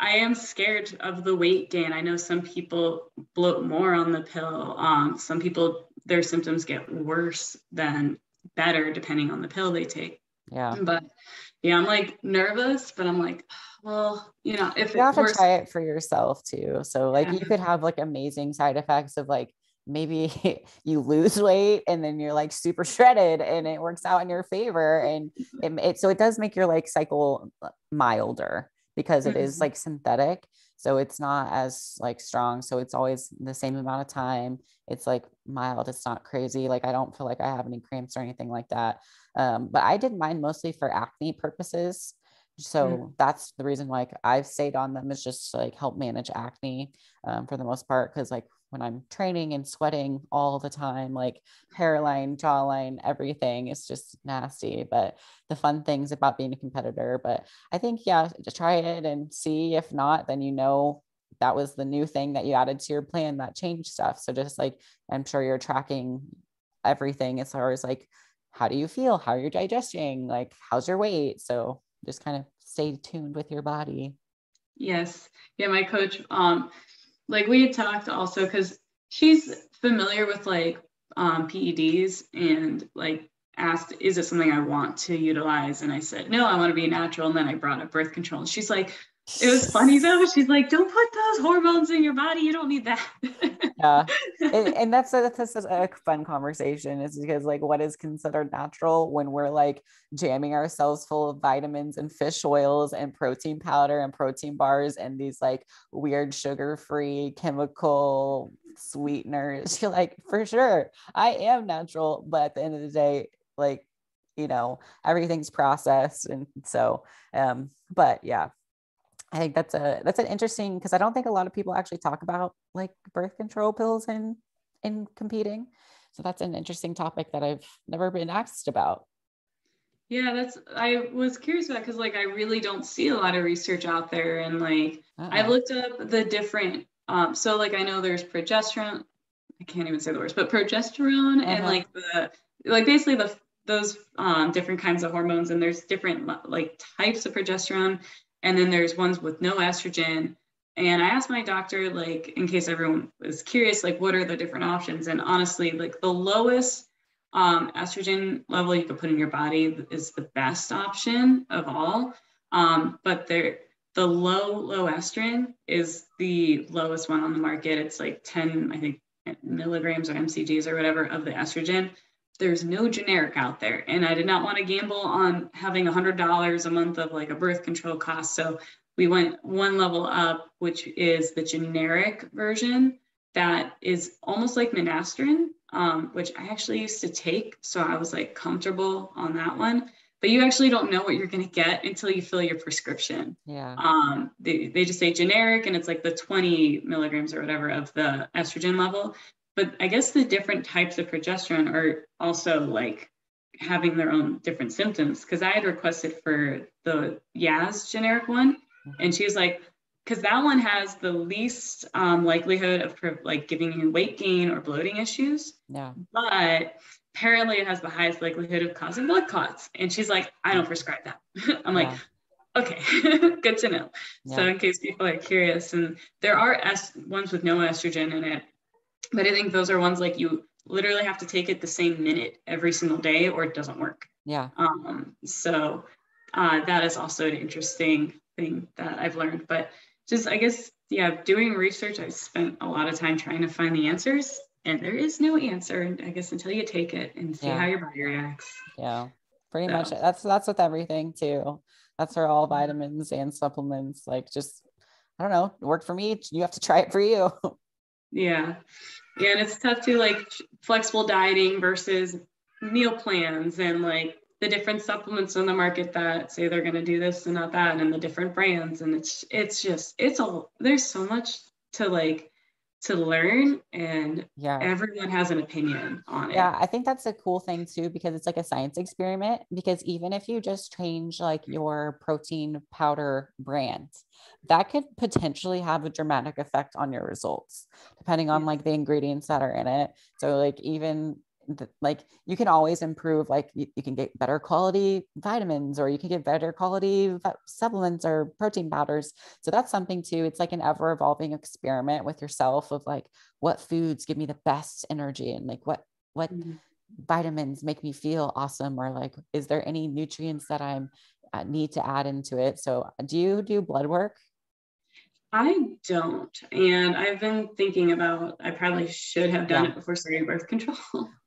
I am scared of the weight gain. I know some people bloat more on the pill. Some people, their symptoms get worse than better depending on the pill they take. Yeah. But yeah, I'm like nervous, but I'm like, well, if You it have to works, try it for yourself too. So like yeah. you could have like amazing side effects of like maybe you lose weight and then you're like super shredded and it works out in your favor. And so it does make your like cycle milder because it is Mhm. like synthetic. So it's not as like strong. So it's always the same amount of time. It's like mild. It's not crazy. Like I don't feel like I have any cramps or anything like that. But I did mine mostly for acne purposes. Mhm. So that's the reason like I've stayed on them is just to, like help manage acne for the most part. Cause like when I'm training and sweating all the time, like hairline, jawline, everything is just nasty. But the fun things about being a competitor. But I think, yeah, just try it and see. If not, then that was the new thing that you added to your plan that changed stuff. So just like I'm sure you're tracking everything as far as like how do you feel? How are you digesting? Like how's your weight? So just kind of stay tuned with your body. Yes. Yeah, my coach, like we had talked also because she's familiar with like PEDs and like asked, is it something I want to utilize? And I said, no, I want to be natural. And then I brought up birth control. And she's like, it was funny though. She's like, don't put those hormones in your body. You don't need that. Yeah. And that's a fun conversation is because like what is considered natural when we're like jamming ourselves full of vitamins and fish oils and protein powder and protein bars and these like weird sugar-free chemical sweeteners. You're like, for sure, I am natural, but at the end of the day, like, everything's processed. And so, but yeah, I think that's an interesting because I don't think a lot of people actually talk about like birth control pills in competing. So that's an interesting topic that I've never been asked about. Yeah, I was curious about because like I really don't see a lot of research out there. And like I've Uh-uh. looked up the different, so like I know there's progesterone, I can't even say the words, but progesterone and Uh-huh. like basically those different kinds of hormones, and there's different like types of progesterone, and then there's ones with no estrogen. And I asked my doctor, like, in case everyone was curious, like, what are the different options? And honestly, like the lowest estrogen level you could put in your body is the best option of all. But the low estrogen is the lowest one on the market. It's like 10, I think, milligrams or mcgs or whatever of the estrogen. There's no generic out there, and I did not want to gamble on having $100 a month of like a birth control cost. So we went one level up, which is the generic version that is almost like minasteride, which I actually used to take, so I was like comfortable on that one. But you actually don't know what you're going to get until you fill your prescription. Yeah. They just say generic, and it's like the 20 milligrams or whatever of the estrogen level. But I guess the different types of progesterone are also like having their own different symptoms. Because I had requested for the Yaz generic one, Mhm. and she was like, because that one has the least likelihood of like giving you weight gain or bloating issues, Yeah. but apparently it has the highest likelihood of causing blood clots. And she's like, I don't prescribe that. I'm like, Yeah. okay, good to know. So Yeah. in case people are curious, and there are ones with no estrogen in it, but I think those are ones like you literally have to take it the same minute every single day or it doesn't work. Yeah. So that is also an interesting thing that I've learned. But just, I guess, yeah, doing research, I spent a lot of time trying to find the answers, and there is no answer, I guess, until you take it and see how Yeah. your body reacts. Yeah. Pretty much So, that's with everything too. That's for all vitamins and supplements. Like just I don't know, it worked for me. You have to try it for you. yeah. Yeah, and it's tough to like flexible dieting versus meal plans and like the different supplements on the market that say they're going to do this and not that, and the different brands. And it's just, there's so much to like to learn, and Yeah. everyone has an opinion on it. Yeah, I think that's a cool thing too, because it's like a science experiment. Because even if you just change like your protein powder brand, that could potentially have a dramatic effect on your results, depending on Yeah. like the ingredients that are in it. So like even like you can always improve, like you can get better quality vitamins, or you can get better quality supplements or protein powders. So that's something too. It's like an ever evolving experiment with yourself of like, what foods give me the best energy, and like what Mhm. vitamins make me feel awesome, or like is there any nutrients that I'm need to add into it. So do you do blood work? I don't. And I've been thinking about, I probably should have done Yeah. it before starting birth control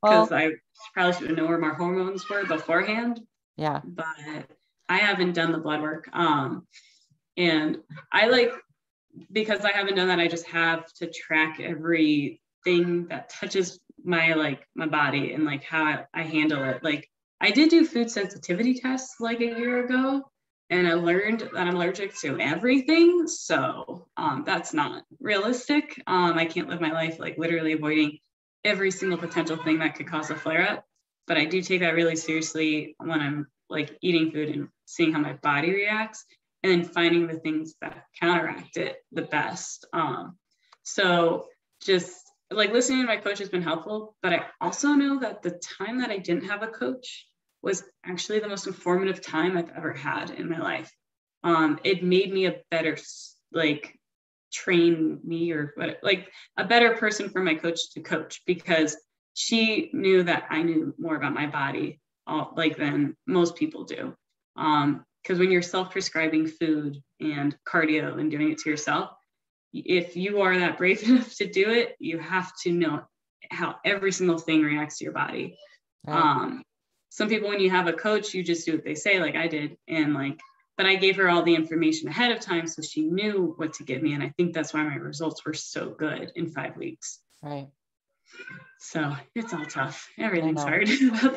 because Well, I probably should have known where my hormones were beforehand, yeah. but I haven't done the blood work. And I like, because I haven't done that, I just have to track everything that touches my body and like how I handle it. Like I did do food sensitivity tests like a year ago, and I learned that I'm allergic to everything. So that's not realistic. I can't live my life like literally avoiding every single potential thing that could cause a flare up. But I do take that really seriously when I'm like eating food and seeing how my body reacts, and then finding the things that counteract it the best. So just like listening to my coach has been helpful, but I also know that the time that I didn't have a coach was actually the most informative time I've ever had in my life. It made me a better, like, train me or what, like a better person for my coach to coach, because she knew that I knew more about my body like than most people do. Because when you're self-prescribing food and cardio and doing it to yourself, if you are that brave enough to do it, you have to know how every single thing reacts to your body. Right. Some people, when you have a coach, you just do what they say, like I did. And like, but I gave her all the information ahead of time, so she knew what to give me. And I think that's why my results were so good in 5 weeks. Right. So it's all tough. I Everything's know. hard about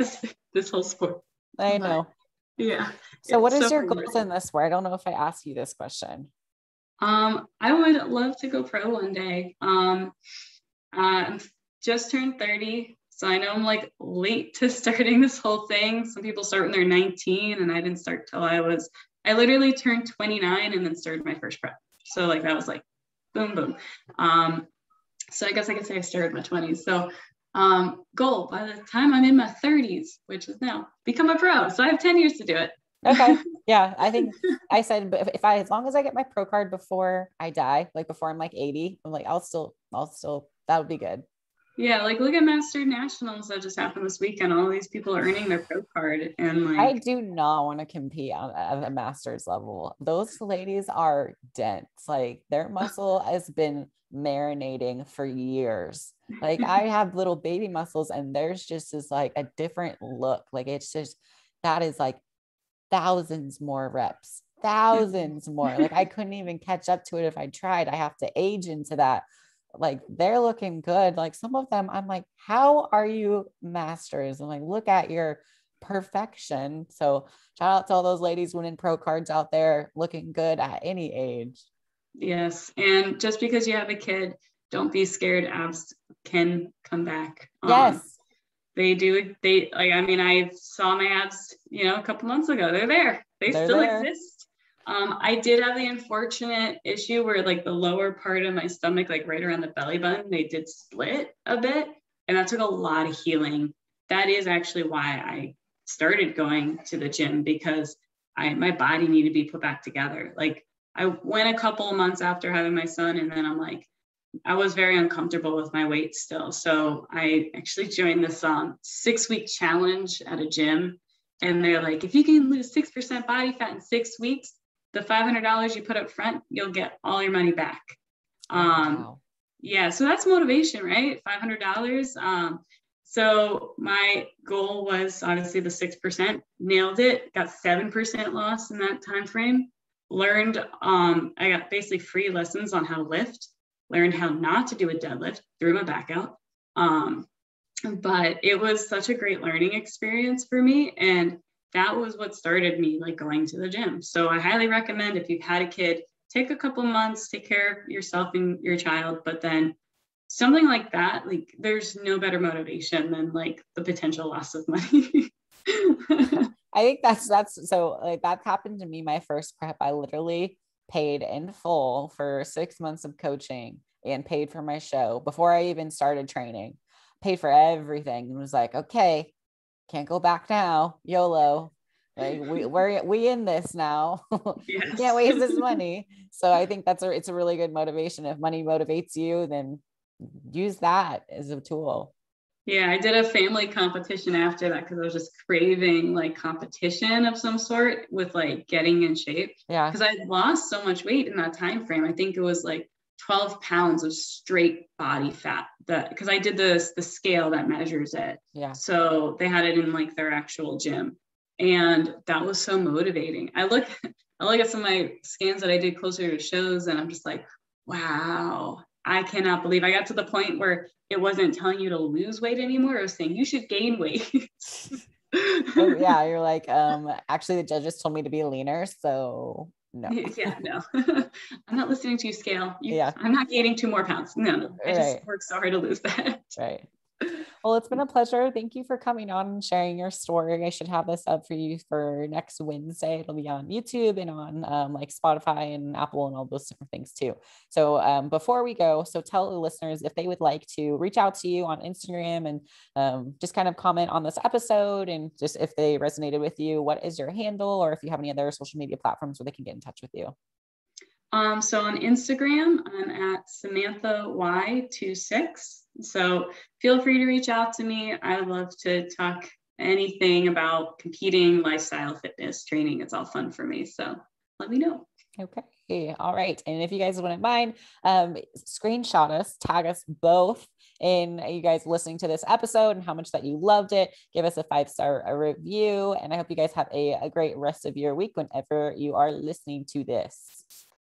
this whole sport. I But know. yeah, So what it's is so your goals rewarding. in this sport? I don't know if I asked you this question. I would love to go pro one day. I'm just turned 30, so I know I'm like late to starting this whole thing. Some people start when they're 19, and I didn't start till I literally turned 29 and then started my first prep. So like that was like boom, boom. So I guess I could say I started in my 20s. So goal by the time I'm in my 30s, which is now, become a pro. So I have 10 years to do it. Okay. Yeah. I think I said, but if I, as long as I get my pro card before I die, like before I'm like 80, I'm like, I'll still, that would be good. Yeah, like look at Master Nationals that just happened this weekend. All these people are earning their pro card, and I like, do not want to compete at a master's level. Those ladies are dense. Like their muscle has been marinating for years. Like I have little baby muscles, and theirs just is like a different look. Like it's just, that is like thousands more reps, thousands more. Like I couldn't even catch up to it if I tried. I have to age into that. Like they're looking good. Like some of them, I'm like, how are you masters? And like, look at your perfection. So shout out to all those ladies winning pro cards out there, looking good at any age. yes, and just because you have a kid, don't be scared. Abs can come back. Yes, They do. They like. I mean, I saw my abs, a couple months ago. They're there. They they're still there. exist. I did have the unfortunate issue where like the lower part of my stomach, like right around the belly button, they did split a bit, and that took a lot of healing. That is actually why I started going to the gym, because my body needed to be put back together. Like I went a couple of months after having my son, and then I'm like, I was very uncomfortable with my weight still. So I actually joined this 6-week challenge at a gym. And they're like, if you can lose 6% body fat in 6 weeks, the $500 you put up front, you'll get all your money back. Oh, wow. Yeah, so that's motivation, right? $500. So my goal was obviously the 6%, nailed it, got 7% loss in that time frame. Learned, I got basically free lessons on how to lift, learned how not to do a deadlift, threw my back out. But it was such a great learning experience for me. And that was what started me like going to the gym. So I highly recommend, if you've had a kid, take a couple months, take care of yourself and your child, but then something like that, like there's no better motivation than like the potential loss of money. I think that's so like that happened to me my first prep. I literally paid in full for 6 months of coaching and paid for my show before I even started training. Paid for everything and was like, okay, can't go back now. YOLO. Like we in this now. Yes. We can't waste this money. So I think it's a really good motivation. If money motivates you, then use that as a tool. Yeah, I did a family competition after that because I was just craving like competition of some sort with like getting in shape. Yeah. Because I lost so much weight in that time frame. I think it was like 12 pounds of straight body fat, that because I did the scale that measures it. Yeah. So they had it in like their actual gym. And that was so motivating. I look at some of my scans that I did closer to shows and I'm just like, wow, I cannot believe I got to the point where it wasn't telling you to lose weight anymore. It was saying you should gain weight. Oh yeah. You're like, actually the judges told me to be leaner. So no. Yeah, no. I'm not listening to you, scale. Yeah. I'm not gaining 2 more pounds. No. I just Right. worked so hard to lose that. Right. Well, it's been a pleasure. Thank you for coming on and sharing your story. I should have this up for you for next Wednesday. It'll be on YouTube and on like Spotify and Apple and all those different things too. So before we go, so tell the listeners if they would like to reach out to you on Instagram and just kind of comment on this episode and just if they resonated with you, what is your handle, or if you have any other social media platforms where they can get in touch with you. So on Instagram, I'm at Samantha Y26. So feel free to reach out to me. I love to talk anything about competing, lifestyle, fitness, training. It's all fun for me. So let me know. Okay. All right. And if you guys wouldn't mind, screenshot us, tag us both in you guys listening to this episode and how much that you loved it. Give us a 5-star review. And I hope you guys have a great rest of your week whenever you are listening to this.